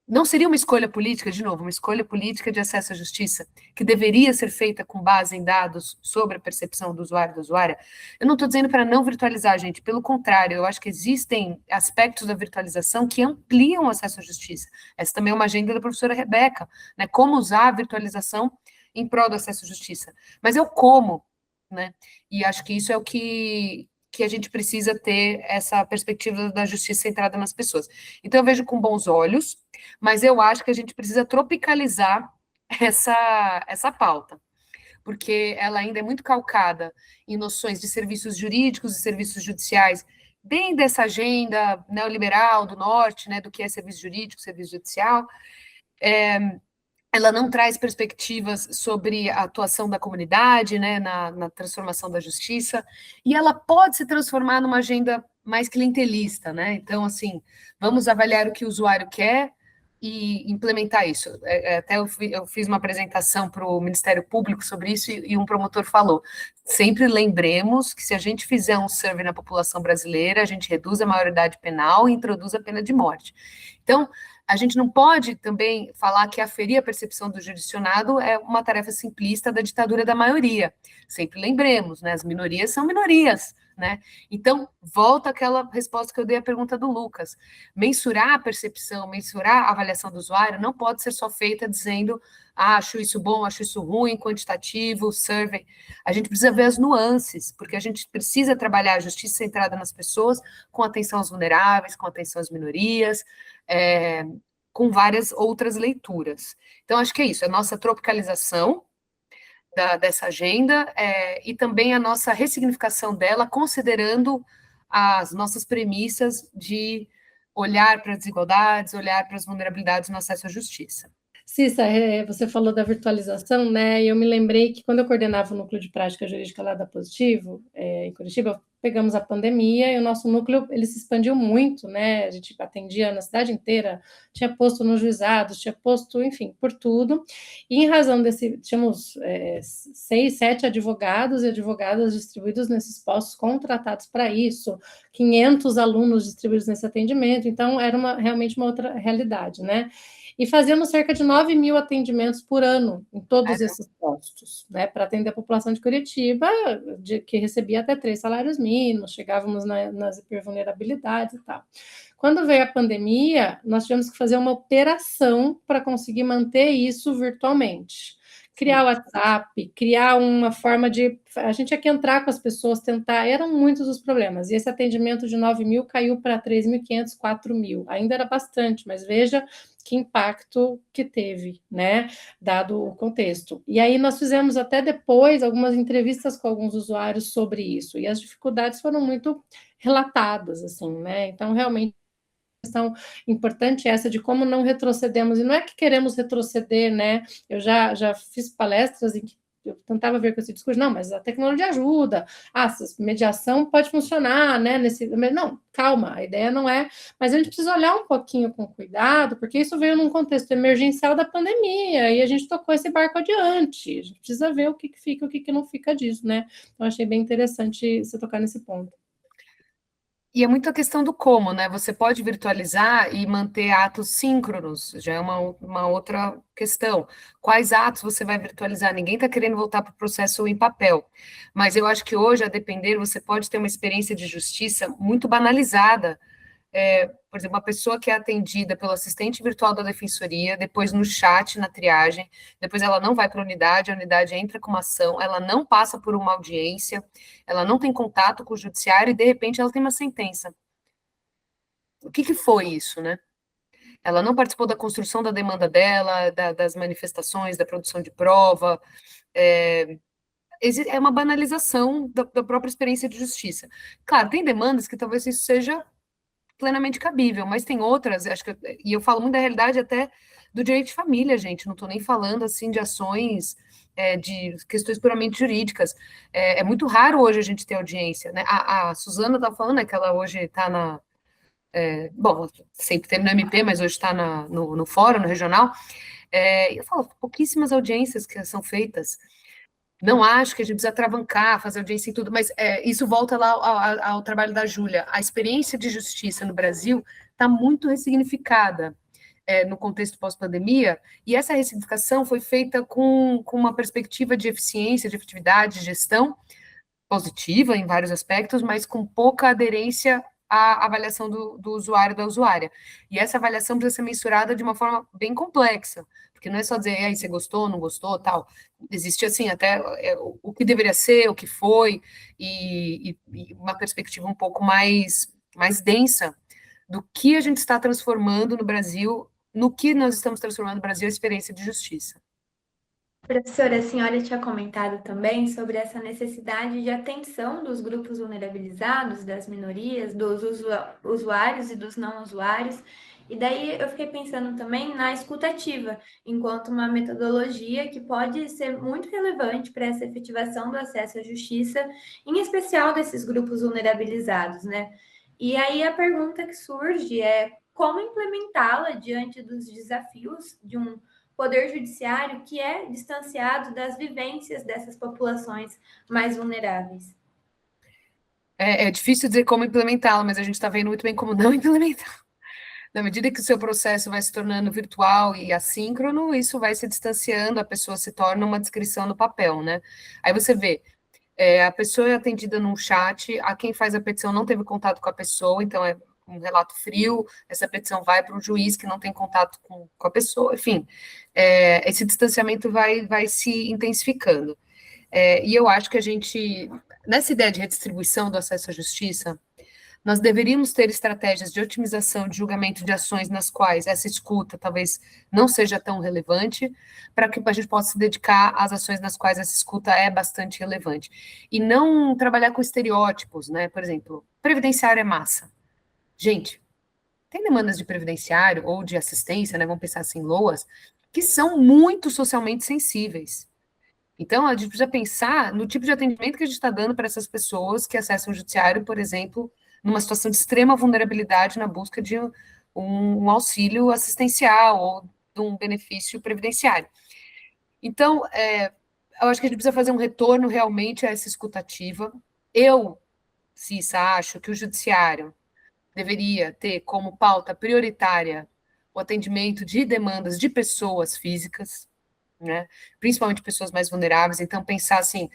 C: Não seria uma escolha política, de novo, uma escolha política de acesso à justiça, que deveria ser feita com base em dados sobre a percepção do usuário e da usuária? Eu não estou dizendo para não virtualizar, gente, pelo contrário, eu acho que existem aspectos da virtualização que ampliam o acesso à justiça. Essa também é uma agenda da professora Rebeca, né? Como usar a virtualização em prol do acesso à justiça. Mas é o como, né? E acho que isso é o que que a gente precisa ter essa perspectiva da justiça centrada nas pessoas. Então, eu vejo com bons olhos, mas eu acho que a gente precisa tropicalizar essa pauta, porque ela ainda é muito calcada em noções de serviços jurídicos e serviços judiciais, bem dessa agenda neoliberal do norte, né, do que é serviço jurídico, serviço judicial. Ela não traz perspectivas sobre a atuação da comunidade, né, na transformação da justiça, e ela pode se transformar numa agenda mais clientelista, né? Então, assim, vamos avaliar o que o usuário quer e implementar isso. Até eu fiz uma apresentação para o Ministério Público sobre isso e um promotor falou, sempre lembremos que se a gente fizer um survey na população brasileira, a gente reduz a maioridade penal e introduz a pena de morte. Então, a gente não pode também falar que aferir a percepção do jurisdicionado é uma tarefa simplista da ditadura da maioria. Sempre lembremos, né? As minorias são minorias, né? Então, volta aquela resposta que eu dei à pergunta do Lucas. Mensurar a percepção, mensurar a avaliação do usuário não pode ser só feita dizendo acho isso bom, acho isso ruim, quantitativo, survey. A gente precisa ver as nuances, porque a gente precisa trabalhar a justiça centrada nas pessoas, com atenção aos vulneráveis, com atenção às minorias, com várias outras leituras. Então, acho que é isso, a nossa tropicalização dessa agenda e também a nossa ressignificação dela, considerando as nossas premissas de olhar para as desigualdades, olhar para as vulnerabilidades no acesso à justiça.
B: Cissa, você falou da virtualização, né? E eu me lembrei que quando eu coordenava o núcleo de prática jurídica lá da Positivo, em Curitiba, pegamos a pandemia e o nosso núcleo ele se expandiu muito, né? A gente atendia na cidade inteira, tinha posto nos juizados, tinha posto, enfim, por tudo. E em razão desse, tínhamos 6, 7 advogados e advogadas distribuídos nesses postos, contratados para isso, 500 alunos distribuídos nesse atendimento, então era realmente uma outra realidade, né? E fazíamos cerca de 9 mil atendimentos por ano em todos esses postos, né, para atender a população de Curitiba, que recebia até 3 salários mínimos, chegávamos nas hipervulnerabilidades e tal. Quando veio a pandemia, nós tivemos que fazer uma operação para conseguir manter isso virtualmente. Criar o WhatsApp, criar uma forma de... A gente tinha que entrar com as pessoas, tentar... Eram muitos os problemas. E esse atendimento de 9 mil caiu para 3.500, 4 mil. Ainda era bastante, mas veja que impacto que teve, né? Dado o contexto. E aí nós fizemos até depois algumas entrevistas com alguns usuários sobre isso. E as dificuldades foram muito relatadas, assim, né? Então, realmente, questão importante essa de como não retrocedemos, e não é que queremos retroceder, né? Eu já fiz palestras em que eu tentava ver com esse discurso, não, mas a tecnologia ajuda, mediação pode funcionar, né? Não, calma, a ideia não é, mas a gente precisa olhar um pouquinho com cuidado, porque isso veio num contexto emergencial da pandemia, e a gente tocou esse barco adiante, a gente precisa ver o que fica, o que não fica disso, né? Então, achei bem interessante você tocar nesse ponto.
C: E é muito a questão do como, né? Você pode virtualizar e manter atos síncronos, já é uma outra questão. Quais atos você vai virtualizar? Ninguém está querendo voltar para o processo em papel, mas eu acho que hoje, a depender, você pode ter uma experiência de justiça muito banalizada. Por exemplo, uma pessoa que é atendida pelo assistente virtual da defensoria, depois no chat, na triagem, depois ela não vai para a unidade entra com uma ação, ela não passa por uma audiência, ela não tem contato com o judiciário e, de repente, ela tem uma sentença. O que foi isso, né? Ela não participou da construção da demanda dela, das manifestações, da produção de prova, é uma banalização da própria experiência de justiça. Claro, tem demandas que talvez isso seja plenamente cabível, mas tem outras, acho que, e eu falo muito da realidade até do direito de família, gente, não estou nem falando, assim, de ações, de questões puramente jurídicas, é muito raro hoje a gente ter audiência, né, a Suzana está falando, né, que ela hoje está bom, sempre teve no MP, mas hoje está no fórum, no regional, eu falo, pouquíssimas audiências que são feitas. Não acho que a gente precisa travancar, fazer audiência em tudo, mas isso volta lá ao trabalho da Júlia. A experiência de justiça no Brasil está muito ressignificada no contexto pós-pandemia, e essa ressignificação foi feita com uma perspectiva de eficiência, de efetividade, de gestão positiva em vários aspectos, mas com pouca aderência a avaliação do usuário, da usuária. E essa avaliação precisa ser mensurada de uma forma bem complexa, porque não é só dizer, aí, você gostou, não gostou, tal. Existe, assim, até o que deveria ser, o que foi, e uma perspectiva um pouco mais densa do que a gente está transformando no Brasil, no que nós estamos transformando no Brasil, a experiência de justiça.
E: Professora, a senhora tinha comentado também sobre essa necessidade de atenção dos grupos vulnerabilizados, das minorias, dos usuários e dos não usuários. E daí eu fiquei pensando também na escutativa, enquanto uma metodologia que pode ser muito relevante para essa efetivação do acesso à justiça, em especial desses grupos vulnerabilizados, né? E aí a pergunta que surge é como implementá-la diante dos desafios de um poder judiciário que é distanciado das vivências dessas populações mais vulneráveis.
C: É difícil dizer como implementá-la, mas a gente está vendo muito bem como não implementar. Na medida que o seu processo vai se tornando virtual e assíncrono, isso vai se distanciando, a pessoa se torna uma descrição no papel, né? Aí você vê, a pessoa é atendida num chat, a quem faz a petição não teve contato com a pessoa, então é um relato frio, essa petição vai para um juiz que não tem contato com a pessoa, enfim, esse distanciamento vai se intensificando. E eu acho que a gente, nessa ideia de redistribuição do acesso à justiça, nós deveríamos ter estratégias de otimização de julgamento de ações nas quais essa escuta talvez não seja tão relevante, para que a gente possa se dedicar às ações nas quais essa escuta é bastante relevante. E não trabalhar com estereótipos, né? Por exemplo, previdenciário é massa. Gente, tem demandas de previdenciário ou de assistência, né? Vamos pensar assim, LOAS, que são muito socialmente sensíveis. Então, a gente precisa pensar no tipo de atendimento que a gente está dando para essas pessoas que acessam o judiciário, por exemplo, numa situação de extrema vulnerabilidade na busca de um auxílio assistencial ou de um benefício previdenciário. Então, eu acho que a gente precisa fazer um retorno realmente a essa escutativa. Eu, Cissa, acho que o judiciário deveria ter como pauta prioritária o atendimento de demandas de pessoas físicas, né? Principalmente pessoas mais vulneráveis. Então, pensar assim,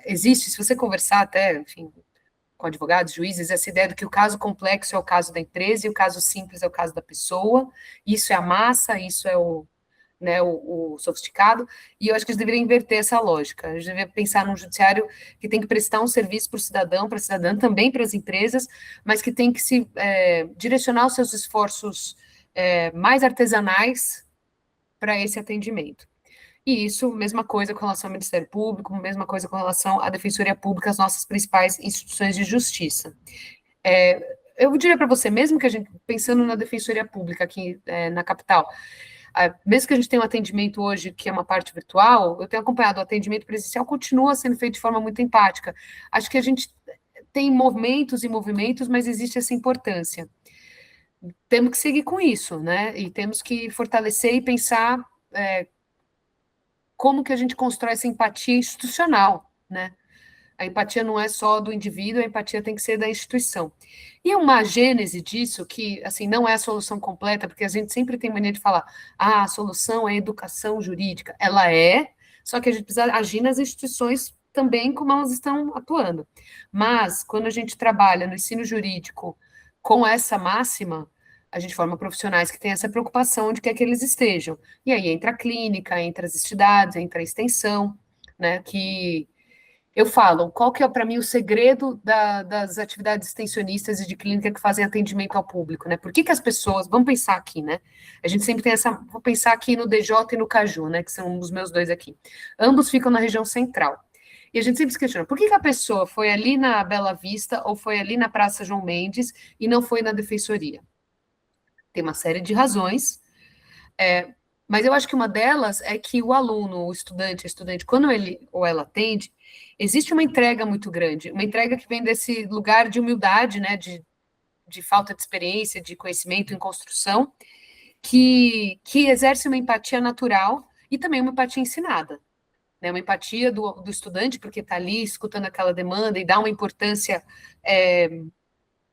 C: existe, se você conversar até, enfim, com advogados, juízes, essa ideia de que o caso complexo é o caso da empresa e o caso simples é o caso da pessoa, isso é a massa, isso é o sofisticado, e eu acho que a gente deveria inverter essa lógica, a gente deveria pensar num judiciário que tem que prestar um serviço para o cidadão, para a cidadã, também para as empresas, mas que tem que se direcionar os seus esforços mais artesanais para esse atendimento. E isso, mesma coisa com relação ao Ministério Público, mesma coisa com relação à Defensoria Pública, as nossas principais instituições de justiça. Eu diria para você, mesmo que a gente, pensando na Defensoria Pública aqui na capital, mesmo que a gente tenha um atendimento hoje que é uma parte virtual, eu tenho acompanhado o atendimento presencial, continua sendo feito de forma muito empática. Acho que a gente tem movimentos e movimentos, mas existe essa importância. Temos que seguir com isso, né? E temos que fortalecer e pensar como que a gente constrói essa empatia institucional, né? A empatia não é só do indivíduo, a empatia tem que ser da instituição. E uma gênese disso, que, assim, não é a solução completa, porque a gente sempre tem mania de falar, a solução é a educação jurídica. Ela é, só que a gente precisa agir nas instituições também como elas estão atuando. Mas, quando a gente trabalha no ensino jurídico com essa máxima, a gente forma profissionais que têm essa preocupação de que eles estejam. E aí entra a clínica, entra as entidades, entra a extensão, né, que eu falo, qual que é para mim o segredo das atividades extensionistas e de clínica que fazem atendimento ao público, né? Por que as pessoas, vamos pensar aqui, né? A gente sempre tem vou pensar aqui no DJ e no Caju, né, que são os meus dois aqui. Ambos ficam na região central. E a gente sempre se questiona, por que a pessoa foi ali na Bela Vista ou foi ali na Praça João Mendes e não foi na Defensoria? Tem uma série de razões, mas eu acho que uma delas é que o aluno, o estudante, a estudante, quando ele ou ela atende, existe uma entrega muito grande, uma entrega que vem desse lugar de humildade, né, de falta de experiência, de conhecimento em construção, que exerce uma empatia natural e também uma empatia ensinada, né, uma empatia do estudante, porque está ali escutando aquela demanda e dá uma importância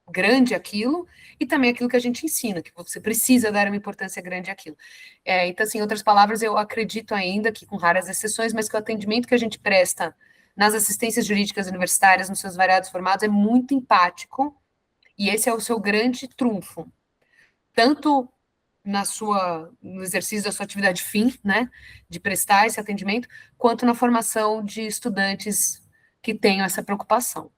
C: grande àquilo, e também aquilo que a gente ensina, que você precisa dar uma importância grande àquilo. Então, assim, em outras palavras, eu acredito ainda que, com raras exceções, mas que o atendimento que a gente presta nas assistências jurídicas universitárias, nos seus variados formatos, é muito empático E esse é o seu grande trunfo, tanto no exercício da sua atividade fim, né, de prestar esse atendimento, quanto na formação de estudantes que tenham essa preocupação.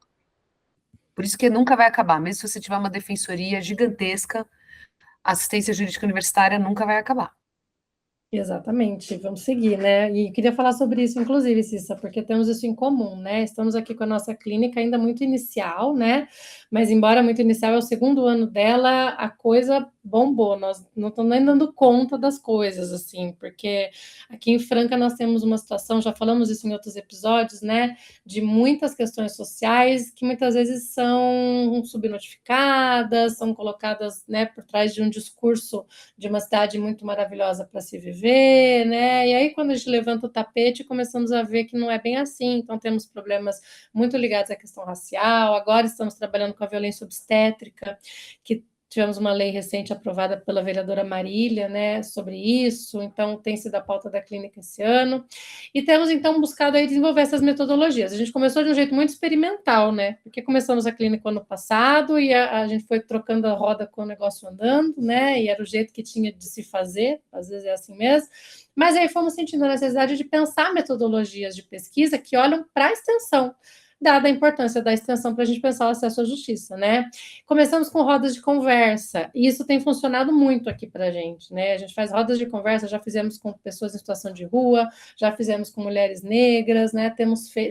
C: Por isso que nunca vai acabar, mesmo se você tiver uma defensoria gigantesca, a assistência jurídica universitária nunca vai acabar.
B: Exatamente, vamos seguir, né? E queria falar sobre isso, inclusive, Cissa, porque temos isso em comum, né? Estamos aqui com a nossa clínica ainda muito inicial, né? Mas, embora muito inicial, é o segundo ano dela, a coisa bombou. Nós não estamos nem dando conta das coisas, assim, porque aqui em Franca nós temos uma situação, já falamos isso em outros episódios, né? De muitas questões sociais que muitas vezes são subnotificadas, são colocadas, né, por trás de um discurso de uma cidade muito maravilhosa para se viver, né? E aí, quando a gente levanta o tapete, começamos a ver que não é bem assim. Então, temos problemas muito ligados à questão racial. Agora estamos trabalhando com a violência obstétrica, que tivemos uma lei recente aprovada pela vereadora Marília, né, sobre isso, então tem sido a pauta da clínica esse ano, e temos então buscado aí desenvolver essas metodologias. A gente começou de um jeito muito experimental, né, porque começamos a clínica ano passado e a gente foi trocando a roda com o negócio andando, né, e era o jeito que tinha de se fazer, às vezes é assim mesmo, mas aí fomos sentindo a necessidade de pensar metodologias de pesquisa que olham para a extensão, dada a importância da extensão para a gente pensar o acesso à justiça, né? Começamos com rodas de conversa, e isso tem funcionado muito aqui para a gente, né? A gente faz rodas de conversa, já fizemos com pessoas em situação de rua, já fizemos com mulheres negras, né?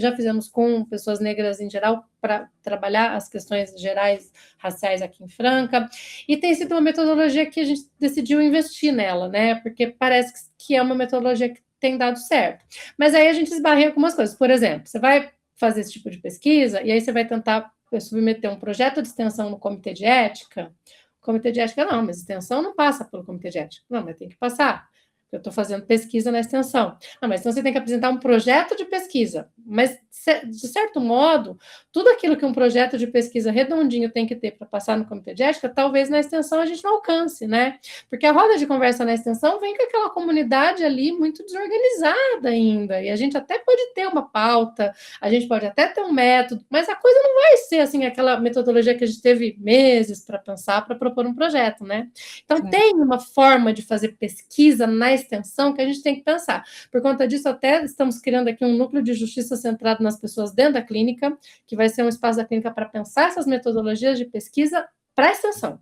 B: Já fizemos com pessoas negras em geral, para trabalhar as questões gerais raciais aqui em Franca, e tem sido uma metodologia que a gente decidiu investir nela, né? Porque parece que é uma metodologia que tem dado certo. Mas aí a gente esbarra em algumas coisas. Por exemplo, você vai fazer esse tipo de pesquisa, e aí você vai tentar submeter um projeto de extensão no comitê de ética. O comitê de ética, não, mas extensão não passa pelo comitê de ética. Não, mas tem que passar. Eu estou fazendo pesquisa na extensão. Ah, mas então você tem que apresentar um projeto de pesquisa. Mas, de certo modo, tudo aquilo que um projeto de pesquisa redondinho tem que ter para passar no comitê de ética, talvez na extensão a gente não alcance, né? Porque a roda de conversa na extensão vem com aquela comunidade ali muito desorganizada ainda. E a gente até pode ter uma pauta, a gente pode até ter um método, mas a coisa não vai ser assim aquela metodologia que a gente teve meses para pensar, para propor um projeto, né? Então,
C: Sim.
B: tem uma forma de fazer pesquisa na extensão que a gente tem que pensar. Por conta disso, até estamos criando aqui um núcleo de justiça centrado nas pessoas dentro da clínica, que vai ser um espaço da clínica para pensar essas metodologias de pesquisa para a extensão,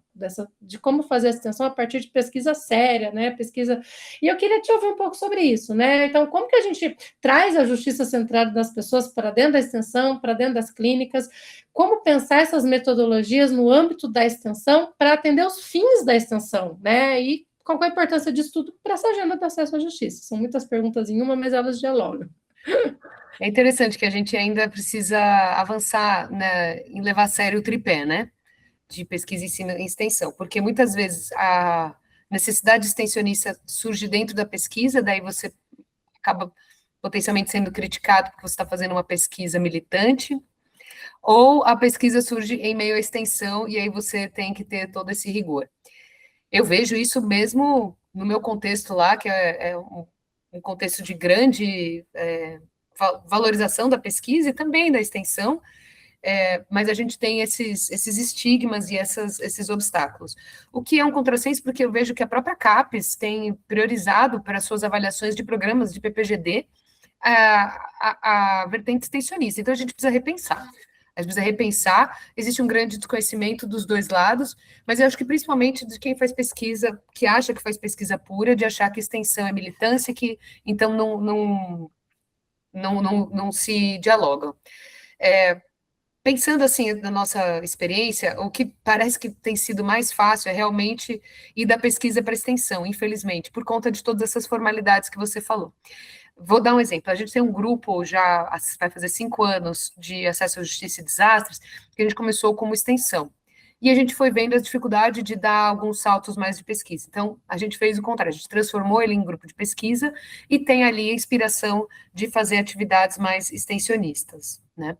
B: de como fazer a extensão a partir de pesquisa séria, né? Pesquisa. E eu queria te ouvir um pouco sobre isso, né? Então, como que a gente traz a justiça centrada nas pessoas para dentro da extensão, para dentro das clínicas? Como pensar essas metodologias no âmbito da extensão para atender os fins da extensão, né? E qual é a importância disso tudo para essa agenda do acesso à justiça? São muitas perguntas em uma, mas elas dialogam.
C: É interessante que a gente ainda precisa avançar, né, em levar a sério o tripé, né, de pesquisa, ensino e extensão, porque muitas vezes a necessidade extensionista surge dentro da pesquisa, daí você acaba potencialmente sendo criticado porque você está fazendo uma pesquisa militante, ou a pesquisa surge em meio à extensão e aí você tem que ter todo esse rigor. Eu vejo isso mesmo no meu contexto lá, que é um contexto de grande valorização da pesquisa e também da extensão, mas a gente tem esses estigmas e esses obstáculos. O que é um contrassenso, porque eu vejo que a própria CAPES tem priorizado para suas avaliações de programas de PPGD a vertente extensionista. Então, a gente precisa repensar. A gente precisa repensar, existe um grande desconhecimento dos dois lados, mas eu acho que principalmente de quem faz pesquisa, que acha que faz pesquisa pura, de achar que extensão é militância, que então não se dialogam. Pensando assim na nossa experiência, o que parece que tem sido mais fácil é realmente ir da pesquisa para a extensão, infelizmente, por conta de todas essas formalidades que você falou. Vou dar um exemplo. A gente tem um grupo, já vai fazer 5 anos, de acesso à justiça e desastres, que a gente começou como extensão. E a gente foi vendo a dificuldade de dar alguns saltos mais de pesquisa. Então, a gente fez o contrário, a gente transformou ele em grupo de pesquisa e tem ali a inspiração de fazer atividades mais extensionistas, né?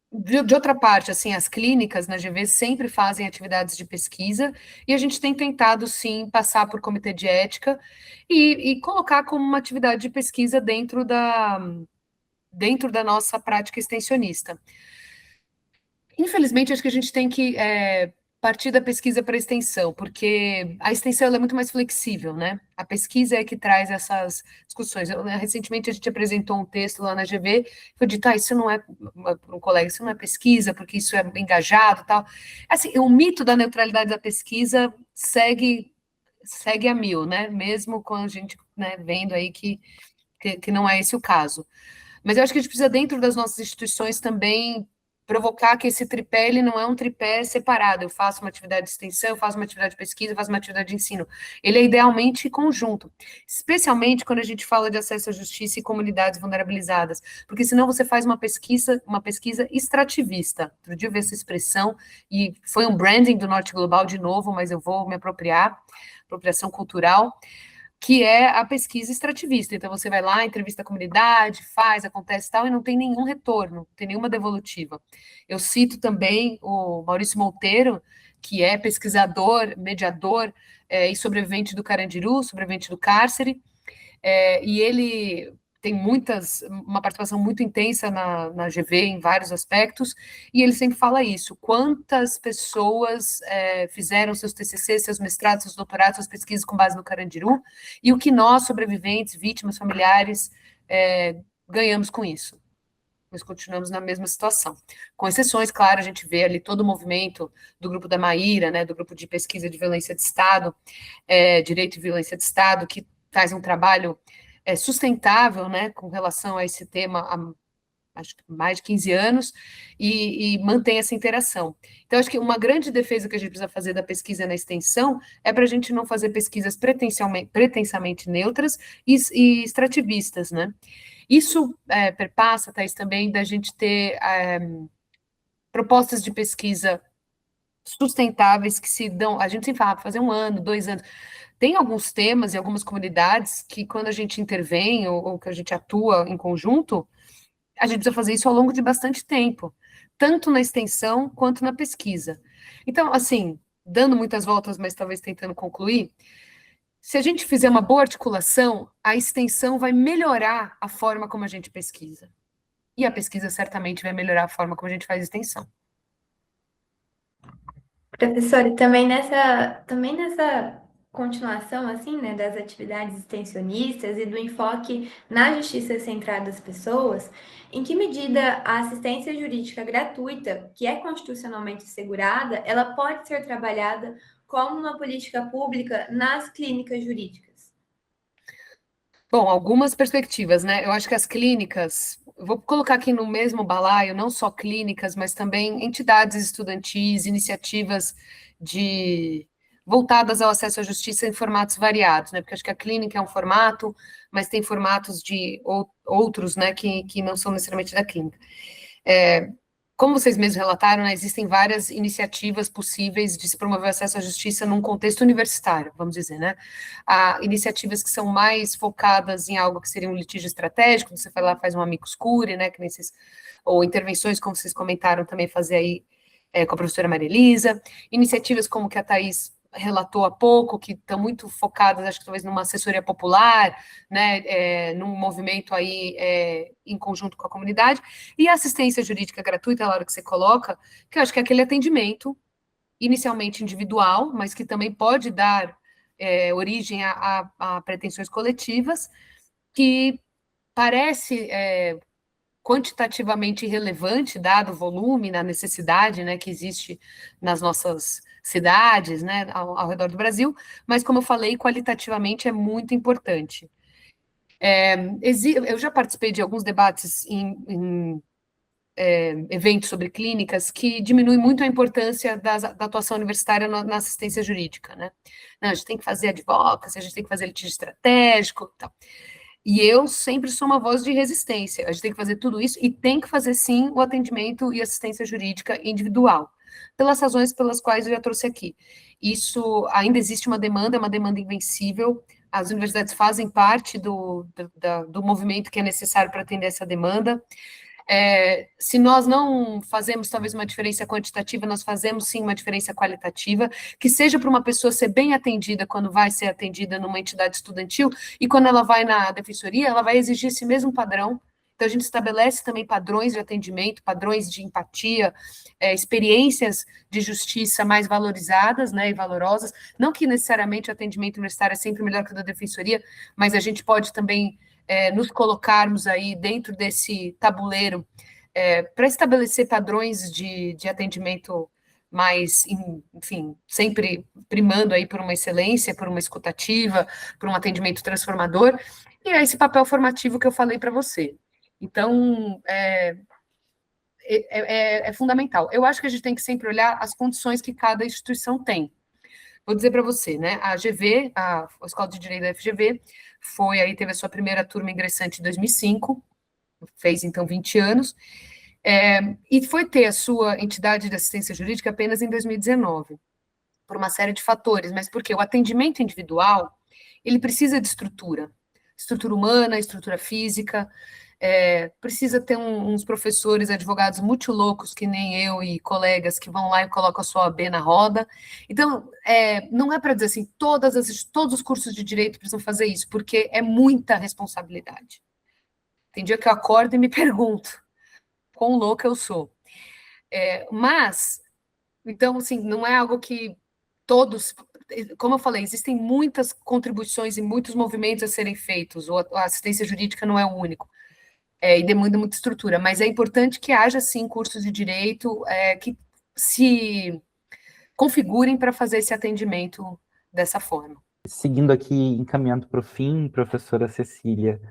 C: De outra parte, assim, as clínicas na GV sempre fazem atividades de pesquisa e a gente tem tentado, sim, passar por comitê de ética e colocar como uma atividade de pesquisa dentro da nossa prática extensionista. Infelizmente, acho que a gente tem que partir da pesquisa para a extensão, porque a extensão ela é muito mais flexível, né? A pesquisa é que traz essas discussões. Recentemente, a gente apresentou um texto lá na GV, foi dito, isso não é, para um colega, isso não é pesquisa, porque isso é engajado e tal. Assim, o mito da neutralidade da pesquisa segue a mil, né? Mesmo com a gente, né, vendo aí que não é esse o caso. Mas eu acho que a gente precisa, dentro das nossas instituições, também provocar que esse tripé, ele não é um tripé separado. Eu faço uma atividade de extensão, eu faço uma atividade de pesquisa, eu faço uma atividade de ensino. Ele é idealmente conjunto, especialmente quando a gente fala de acesso à justiça e comunidades vulnerabilizadas, porque senão você faz uma pesquisa extrativista. Outro dia eu vi essa expressão, e foi um branding do Norte Global de novo, mas eu vou me apropriar, apropriação cultural, que é a pesquisa extrativista. Então, você vai lá, entrevista a comunidade, faz, acontece tal, e não tem nenhum retorno, não tem nenhuma devolutiva. Eu cito também o Maurício Monteiro, que é pesquisador, mediador e sobrevivente do Carandiru, sobrevivente do cárcere, e ele tem uma participação muito intensa na GV em vários aspectos, e ele sempre fala isso, quantas pessoas fizeram seus TCC, seus mestrados, seus doutorados, suas pesquisas com base no Carandiru, e o que nós, sobreviventes, vítimas, familiares, ganhamos com isso. Nós continuamos na mesma situação. Com exceções, claro, a gente vê ali todo o movimento do grupo da Maíra, né, do grupo de pesquisa de violência de Estado, direito e violência de Estado, que faz um trabalho sustentável, né, com relação a esse tema há, acho que mais de 15 anos, e mantém essa interação. Então, acho que uma grande defesa que a gente precisa fazer da pesquisa na extensão é para a gente não fazer pesquisas pretensamente neutras e extrativistas, né? Isso perpassa, Thaís, também da gente ter propostas de pesquisa sustentáveis que se dão, a gente sempre fala, fazer 1 ano, 2 anos. Tem alguns temas e algumas comunidades que, quando a gente intervém ou que a gente atua em conjunto, a gente precisa fazer isso ao longo de bastante tempo, tanto na extensão quanto na pesquisa. Então, assim, dando muitas voltas, mas talvez tentando concluir, se a gente fizer uma boa articulação, a extensão vai melhorar a forma como a gente pesquisa. E a pesquisa certamente vai melhorar a forma como a gente faz extensão.
E: Professora, também nessa continuação, assim, né, das atividades extensionistas e do enfoque na justiça centrada das pessoas, em que medida a assistência jurídica gratuita, que é constitucionalmente assegurada, ela pode ser trabalhada como uma política pública nas clínicas jurídicas?
C: Bom, algumas perspectivas, né? Eu acho que as clínicas, vou colocar aqui no mesmo balaio, não só clínicas, mas também entidades estudantis, iniciativas voltadas ao acesso à justiça em formatos variados, né? Porque acho que a clínica é um formato, mas tem formatos de outros, né, que não são necessariamente da clínica. Como vocês mesmos relataram, né, existem várias iniciativas possíveis de se promover o acesso à justiça num contexto universitário, vamos dizer, né? Há iniciativas que são mais focadas em algo que seria um litígio estratégico, você vai lá, faz um amicus curiae, né, que nem vocês, ou intervenções, como vocês comentaram também, fazer aí com a professora Maria Elisa, iniciativas como que a Thaís relatou há pouco, que estão muito focadas, acho que talvez numa assessoria popular, né, num movimento aí em conjunto com a comunidade, e a assistência jurídica gratuita, na hora que você coloca, que eu acho que é aquele atendimento inicialmente individual, mas que também pode dar origem a pretensões coletivas, que parece quantitativamente irrelevante, dado o volume, na necessidade, né, que existe nas nossas cidades, né, ao redor do Brasil, mas, como eu falei, qualitativamente é muito importante. Eu já participei de alguns debates em eventos sobre clínicas que diminuem muito a importância da atuação universitária na assistência jurídica, né? Não, a gente tem que fazer advocacy, a gente tem que fazer litígio estratégico e tal. E eu sempre sou uma voz de resistência. A gente tem que fazer tudo isso e tem que fazer, sim, o atendimento e assistência jurídica individual, pelas razões pelas quais eu já trouxe aqui. Isso, ainda existe uma demanda, é uma demanda invencível. As universidades fazem parte do movimento que é necessário para atender essa demanda. Se nós não fazemos talvez uma diferença quantitativa, nós fazemos sim uma diferença qualitativa, que seja para uma pessoa ser bem atendida quando vai ser atendida numa entidade estudantil, e quando ela vai na defensoria, ela vai exigir esse mesmo padrão, Então, a gente estabelece também padrões de atendimento, padrões de empatia, experiências de justiça mais valorizadas, né, e valorosas. Não que necessariamente o atendimento universitário é sempre melhor que o da defensoria, mas a gente pode também nos colocarmos aí dentro desse tabuleiro para estabelecer padrões de atendimento mais, enfim, sempre primando aí por uma excelência, por uma escutativa, por um atendimento transformador, e é esse papel formativo que eu falei para você. Então, é fundamental. Eu acho que a gente tem que sempre olhar as condições que cada instituição tem. Vou dizer para você, né? A GV, a Escola de Direito da FGV, teve a sua primeira turma ingressante em 2005, fez então 20 anos, e foi ter a sua entidade de assistência jurídica apenas em 2019, por uma série de fatores, mas porque o atendimento individual, ele precisa de estrutura humana, estrutura física, precisa ter uns professores, advogados muito loucos, que nem eu e colegas, que vão lá e colocam a sua OAB na roda. Então, não é para dizer assim, todos os cursos de direito precisam fazer isso, porque é muita responsabilidade. Tem dia que eu acordo e me pergunto, quão louca eu sou. Mas, então, assim, não é algo que todos, como eu falei, existem muitas contribuições e muitos movimentos a serem feitos, a assistência jurídica não é o único, e demanda muita estrutura, mas é importante que haja, sim, cursos de direito que se configurem para fazer esse atendimento dessa forma.
A: Seguindo aqui, encaminhando para o fim, professora Cecília,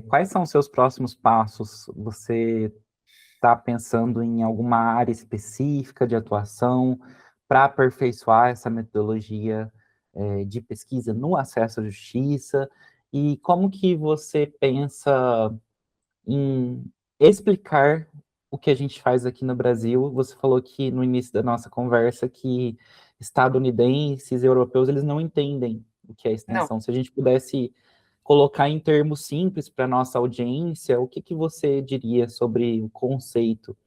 A: quais são os seus próximos passos? Você está pensando em alguma área específica de atuação para aperfeiçoar essa metodologia de pesquisa no acesso à justiça? E como que você pensa em explicar o que a gente faz aqui no Brasil? Você falou que no início da nossa conversa que estadunidenses, europeus, eles não entendem o que é extensão.
C: Não.
A: Se a gente pudesse colocar em termos simples para a nossa audiência, o que você diria sobre o conceito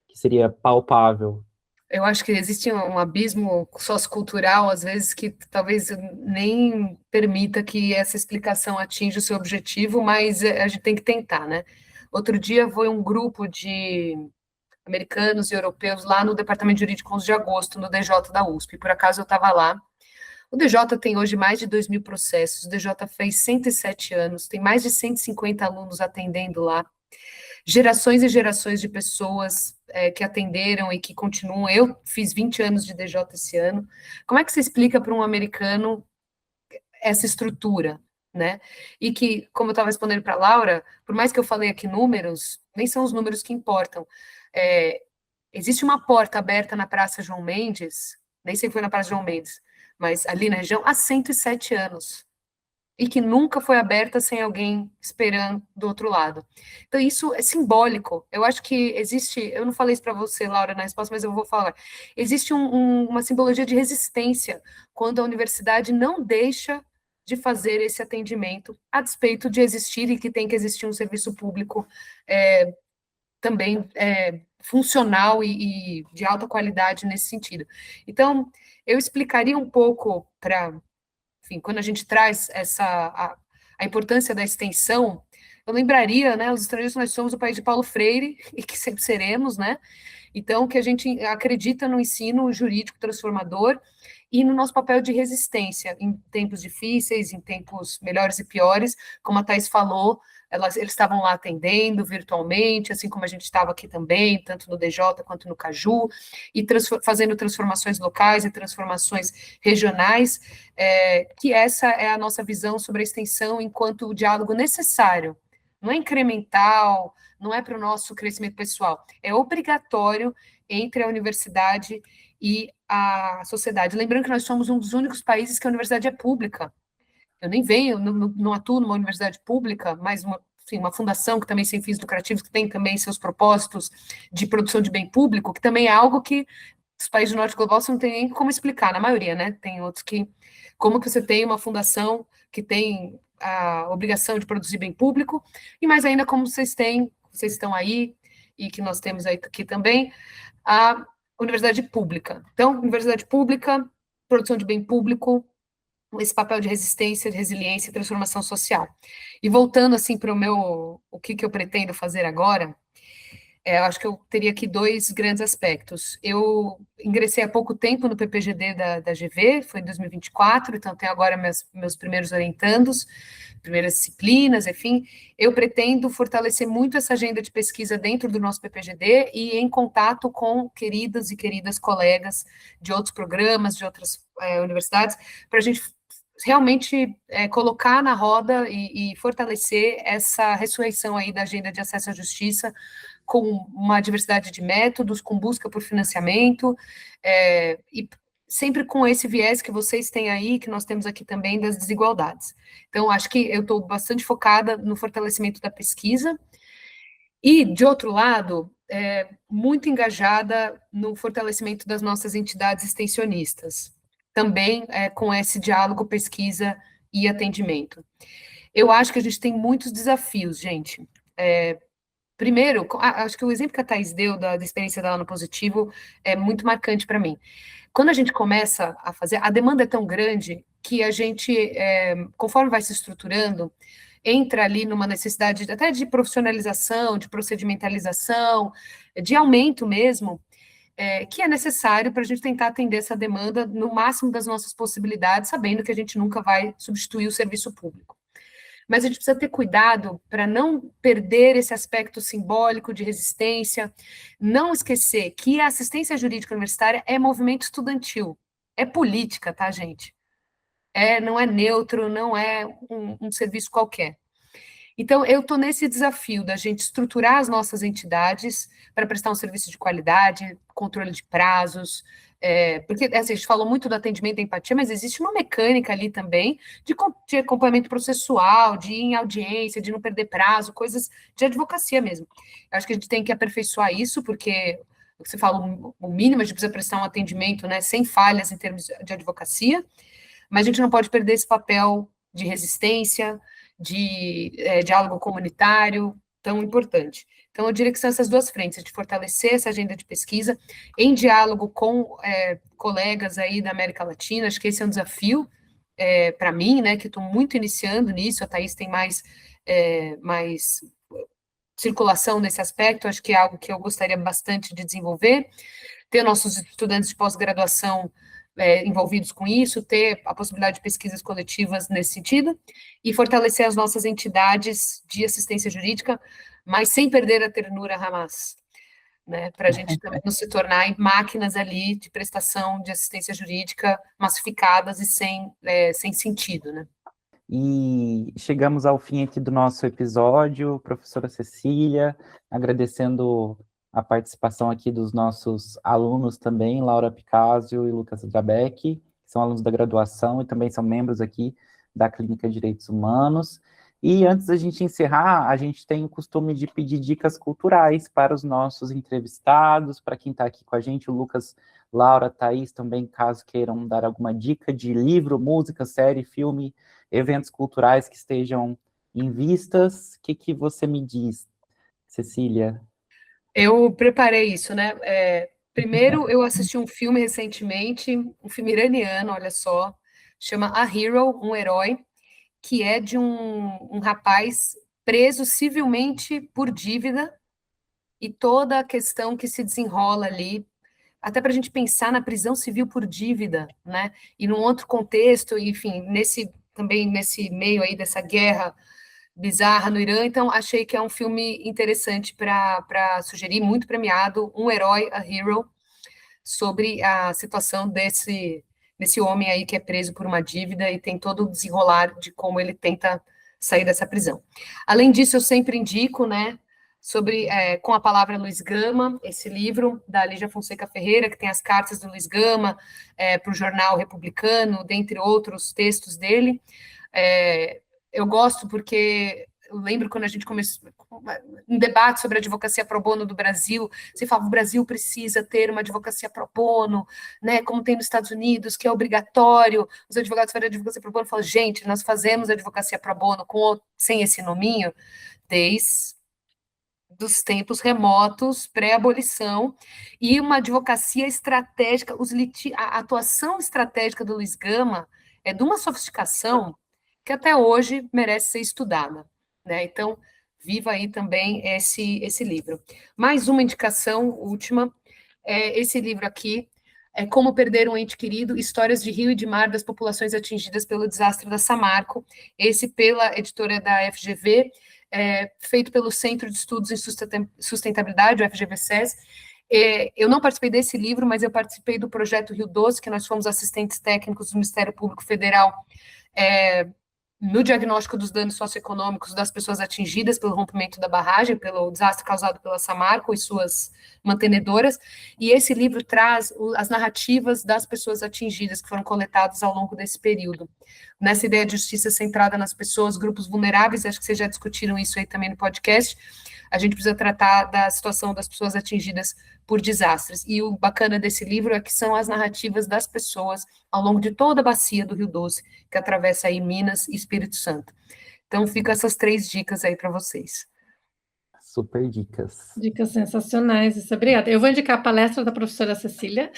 A: que seria palpável?
C: Eu acho que existe um abismo sociocultural, às vezes, que talvez nem permita que essa explicação atinja o seu objetivo, mas a gente tem que tentar, né? Outro dia foi um grupo de americanos e europeus lá no Departamento Jurídico 11 de Agosto, no DJ da USP. Por acaso eu estava lá. O DJ tem hoje mais de 2.000 processos, o DJ fez 107 anos, tem mais de 150 alunos atendendo lá, gerações e gerações de pessoas que atenderam e que continuam. Eu fiz 20 anos de DJ esse ano. Como é que você explica para um americano essa estrutura, né? E que, como eu estava respondendo para a Laura, por mais que eu falei aqui números, nem são os números que importam. Existe uma porta aberta na Praça João Mendes, nem sei se foi na Praça João Mendes, mas ali na região, há 107 anos, e que nunca foi aberta sem alguém esperando do outro lado. Então, isso é simbólico. Eu acho que existe, eu não falei isso para você, Laura, na resposta, mas eu vou falar. Existe uma simbologia de resistência, quando a universidade não deixa de fazer esse atendimento, a despeito de existir e que tem que existir um serviço público também funcional e de alta qualidade nesse sentido. Então, eu explicaria um pouco para, enfim, quando a gente traz a importância da extensão, eu lembraria, né, os estrangeiros, nós somos o país de Paulo Freire, e que sempre seremos, né, então que a gente acredita no ensino jurídico transformador e no nosso papel de resistência em tempos difíceis, em tempos melhores e piores, como a Thais falou, eles estavam lá atendendo virtualmente, assim como a gente estava aqui também, tanto no DJ quanto no Caju, e fazendo transformações locais e transformações regionais, que essa é a nossa visão sobre a extensão enquanto o diálogo necessário, não é incremental, não é para o nosso crescimento pessoal, é obrigatório entre a universidade e a sociedade. Lembrando que nós somos um dos únicos países que a universidade é pública. Eu nem venho, não atuo numa universidade pública, mas uma fundação que também sem fins lucrativos, que tem também seus propósitos de produção de bem público, que também é algo que os países do norte global você não tem nem como explicar, na maioria, né? Tem outros que, como que você tem uma fundação que tem a obrigação de produzir bem público, e mais ainda como vocês estão aí, e que nós temos aqui também, a universidade pública. Então, universidade pública, produção de bem público, esse papel de resistência, de resiliência e transformação social. E voltando, assim, para o que eu pretendo fazer agora, eu acho que eu teria aqui dois grandes aspectos. Eu ingressei há pouco tempo no PPGD da GV, foi em 2024, então tenho agora meus primeiros orientandos, primeiras disciplinas, enfim. Eu pretendo fortalecer muito essa agenda de pesquisa dentro do nosso PPGD e em contato com queridas e queridas colegas de outros programas, de outras universidades, para a gente realmente colocar na roda e fortalecer essa ressurreição aí da agenda de acesso à justiça, com uma diversidade de métodos, com busca por financiamento, e sempre com esse viés que vocês têm aí, que nós temos aqui também, das desigualdades. Então, acho que eu estou bastante focada no fortalecimento da pesquisa, e, de outro lado, muito engajada no fortalecimento das nossas entidades extensionistas, também com esse diálogo, pesquisa e atendimento. Eu acho que a gente tem muitos desafios, gente. Primeiro, acho que o exemplo que a Thais deu da experiência dela no Positivo é muito marcante para mim. Quando a gente começa a fazer, a demanda é tão grande que a gente, conforme vai se estruturando, entra ali numa necessidade até de profissionalização, de procedimentalização, de aumento mesmo, que é necessário para a gente tentar atender essa demanda no máximo das nossas possibilidades, sabendo que a gente nunca vai substituir o serviço público. Mas a gente precisa ter cuidado para não perder esse aspecto simbólico de resistência, não esquecer que a assistência jurídica universitária é movimento estudantil, é política, tá, gente? Não é neutro, não é um serviço qualquer. Então, eu estou nesse desafio da gente estruturar as nossas entidades para prestar um serviço de qualidade, controle de prazos, porque assim, a gente falou muito do atendimento e empatia, mas existe uma mecânica ali também de acompanhamento processual, de ir em audiência, de não perder prazo, coisas de advocacia mesmo. Eu acho que a gente tem que aperfeiçoar isso, porque você fala o mínimo, a gente precisa prestar um atendimento, né, sem falhas em termos de advocacia, mas a gente não pode perder esse papel de resistência, de diálogo comunitário, tão importante. Então, eu diria que são essas duas frentes, de fortalecer essa agenda de pesquisa, em diálogo com colegas aí da América Latina, acho que esse é um desafio para mim, né, que estou muito iniciando nisso, a Thais tem mais circulação nesse aspecto, acho que é algo que eu gostaria bastante de desenvolver, ter nossos estudantes de pós-graduação envolvidos com isso, ter a possibilidade de pesquisas coletivas nesse sentido, e fortalecer as nossas entidades de assistência jurídica, mas sem perder a ternura Hamas, né, para a gente também não se tornar máquinas ali de prestação de assistência jurídica massificadas e sem sentido, né.
A: E chegamos ao fim aqui do nosso episódio, professora Cecília, agradecendo a participação aqui dos nossos alunos também, Laura Picasio e Lucas Drabeck, que são alunos da graduação e também são membros aqui da Clínica de Direitos Humanos. E antes da gente encerrar, a gente tem o costume de pedir dicas culturais para os nossos entrevistados, para quem está aqui com a gente, o Lucas, Laura, Thais também, caso queiram dar alguma dica de livro, música, série, filme, eventos culturais que estejam em vistas. O que você me diz, Cecília?
C: Eu preparei isso, né? Primeiro, eu assisti um filme recentemente, um filme iraniano, olha só, chama A Hero, um herói, que é de um rapaz preso civilmente por dívida e toda a questão que se desenrola ali, até para a gente pensar na prisão civil por dívida, né? E num outro contexto, enfim, também nesse meio aí dessa guerra bizarra no Irã, então achei que é um filme interessante para sugerir, muito premiado, Um Herói, A Hero, sobre a situação desse homem aí que é preso por uma dívida e tem todo o desenrolar de como ele tenta sair dessa prisão. Além disso, eu sempre indico, né, sobre Com a Palavra Luiz Gama, esse livro da Lígia Fonseca Ferreira, que tem as cartas do Luiz Gama para o jornal Republicano, dentre outros textos dele. Eu gosto porque eu lembro quando a gente começou um debate sobre a advocacia pro bono do Brasil, você falava, o Brasil precisa ter uma advocacia pro bono, né, como tem nos Estados Unidos, que é obrigatório, os advogados fazem advocacia pro bono. Eu falo, gente, nós fazemos advocacia pro bono sem esse nominho dos tempos remotos, pré-abolição, e uma advocacia estratégica, a atuação estratégica do Luiz Gama é de uma sofisticação que até hoje merece ser estudada, né? Então, viva aí também esse livro. Mais uma indicação, última, esse livro aqui, Como Perder um Ente Querido, Histórias de Rio e de Mar das Populações Atingidas pelo Desastre da Samarco, esse pela editora da FGV, feito pelo Centro de Estudos em Sustentabilidade, o FGV-SES. Eu não participei desse livro, mas eu participei do projeto Rio Doce, que nós fomos assistentes técnicos do Ministério Público Federal, no diagnóstico dos danos socioeconômicos das pessoas atingidas pelo rompimento da barragem, pelo desastre causado pela Samarco e suas mantenedoras, e esse livro traz as narrativas das pessoas atingidas que foram coletadas ao longo desse período. Nessa ideia de justiça centrada nas pessoas, grupos vulneráveis, acho que vocês já discutiram isso aí também no podcast, a gente precisa tratar da situação das pessoas atingidas por desastres. E o bacana desse livro é que são as narrativas das pessoas ao longo de toda a bacia do Rio Doce, que atravessa aí Minas e Espírito Santo. Então, ficam essas 3 dicas aí para vocês.
A: Super dicas.
B: Dicas sensacionais, isso, obrigada. Eu vou indicar a palestra da professora Cecília,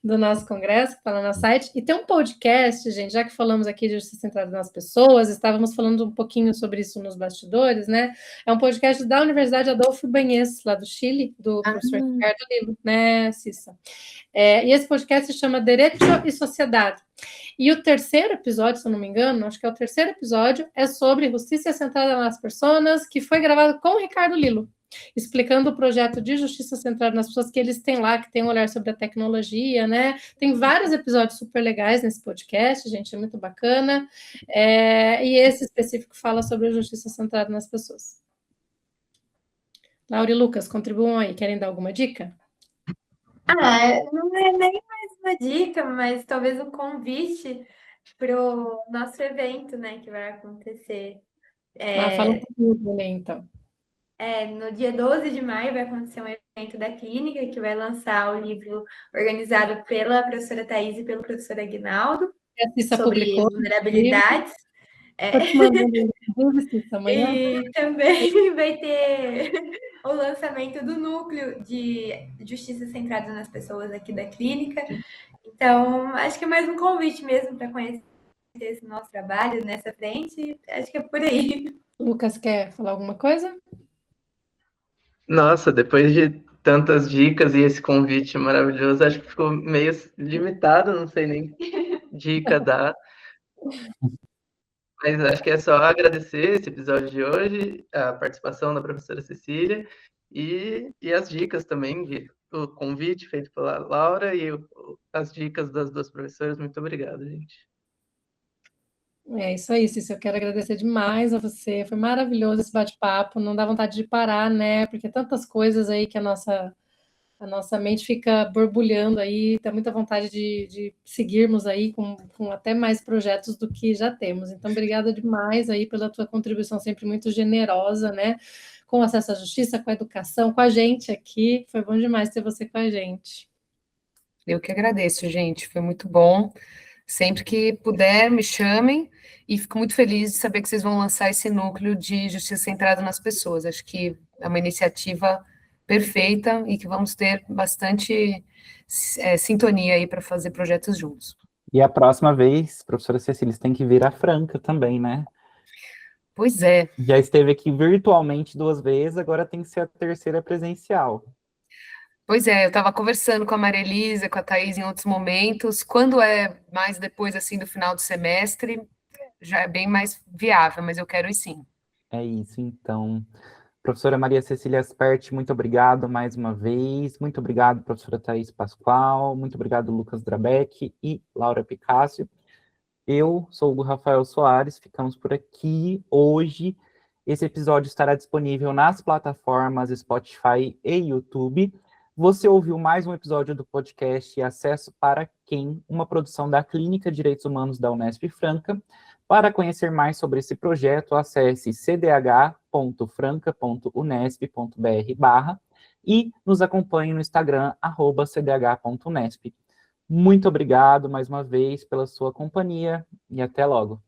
B: do nosso congresso, que está lá no site, e tem um podcast, gente, já que falamos aqui de justiça centrada nas pessoas, estávamos falando um pouquinho sobre isso nos bastidores, né? É um podcast da Universidade Adolfo Ibáñez, lá do Chile, do professor Ricardo Lilo, né, Cissa? E esse podcast se chama Direito e Sociedade. E o terceiro episódio, se eu não me engano, acho que é o terceiro episódio, é sobre justiça centrada nas pessoas, que foi gravado com o Ricardo Lilo, explicando o projeto de justiça centrada nas pessoas que eles têm lá, que tem um olhar sobre a tecnologia, né? Tem vários episódios super legais nesse podcast, gente, é muito bacana. E esse específico fala sobre a justiça centrada nas pessoas. Laura e Lucas, contribuam aí. Querem dar alguma dica?
E: Não é nem mais uma dica, mas talvez um convite para o nosso evento, né, que vai acontecer.
B: Fala um pouquinho, então.
E: No dia 12 de maio vai acontecer um evento da clínica que vai lançar o livro organizado pela professora Thaís e pelo professor Aguinaldo sobre vulnerabilidades. E também vai ter o lançamento do núcleo de justiça centrada nas pessoas aqui da clínica. Então, acho que é mais um convite mesmo para conhecer esse nosso trabalho nessa frente. Acho que é por aí.
B: Lucas, quer falar alguma coisa?
D: Nossa, depois de tantas dicas e esse convite maravilhoso, acho que ficou meio limitado, não sei nem dica dar. Mas acho que é só agradecer esse episódio de hoje, a participação da professora Cecília e as dicas também, o convite feito pela Laura e as dicas das 2 professoras. Muito obrigado, gente.
B: É isso aí, Cícero, eu quero agradecer demais a você, foi maravilhoso esse bate-papo, não dá vontade de parar, né, porque tantas coisas aí que a nossa mente fica borbulhando aí, dá muita vontade de seguirmos aí com até mais projetos do que já temos, então obrigada demais aí pela tua contribuição sempre muito generosa, né, com acesso à justiça, com a educação, com a gente aqui, foi bom demais ter você com a gente.
C: Eu que agradeço, gente, foi muito bom. Sempre que puder, me chamem, e fico muito feliz de saber que vocês vão lançar esse núcleo de justiça centrada nas pessoas. Acho que é uma iniciativa perfeita e que vamos ter bastante sintonia aí para fazer projetos juntos.
A: E a próxima vez, professora Cecília, você tem que vir a Franca também, né?
C: Pois é.
A: Já esteve aqui virtualmente 2 vezes, agora tem que ser a terceira presencial.
C: Pois é, eu estava conversando com a Maria Elisa, com a Thaís em outros momentos. Quando é mais depois, assim, do final do semestre, já é bem mais viável, mas eu quero ir sim.
A: É isso, então. Professora Maria Cecília Asperti, muito obrigado mais uma vez. Muito obrigado, professora Thaís Pascoal. Muito obrigado, Lucas Drabeck e Laura Picácio. Eu sou o Rafael Soares, ficamos por aqui hoje. Esse episódio estará disponível nas plataformas Spotify e YouTube. Você ouviu mais um episódio do podcast Acesso para Quem, uma produção da Clínica de Direitos Humanos da Unesp Franca. Para conhecer mais sobre esse projeto, acesse cdh.franca.unesp.br/ e nos acompanhe no Instagram, @cdh.unesp. Muito obrigado mais uma vez pela sua companhia e até logo.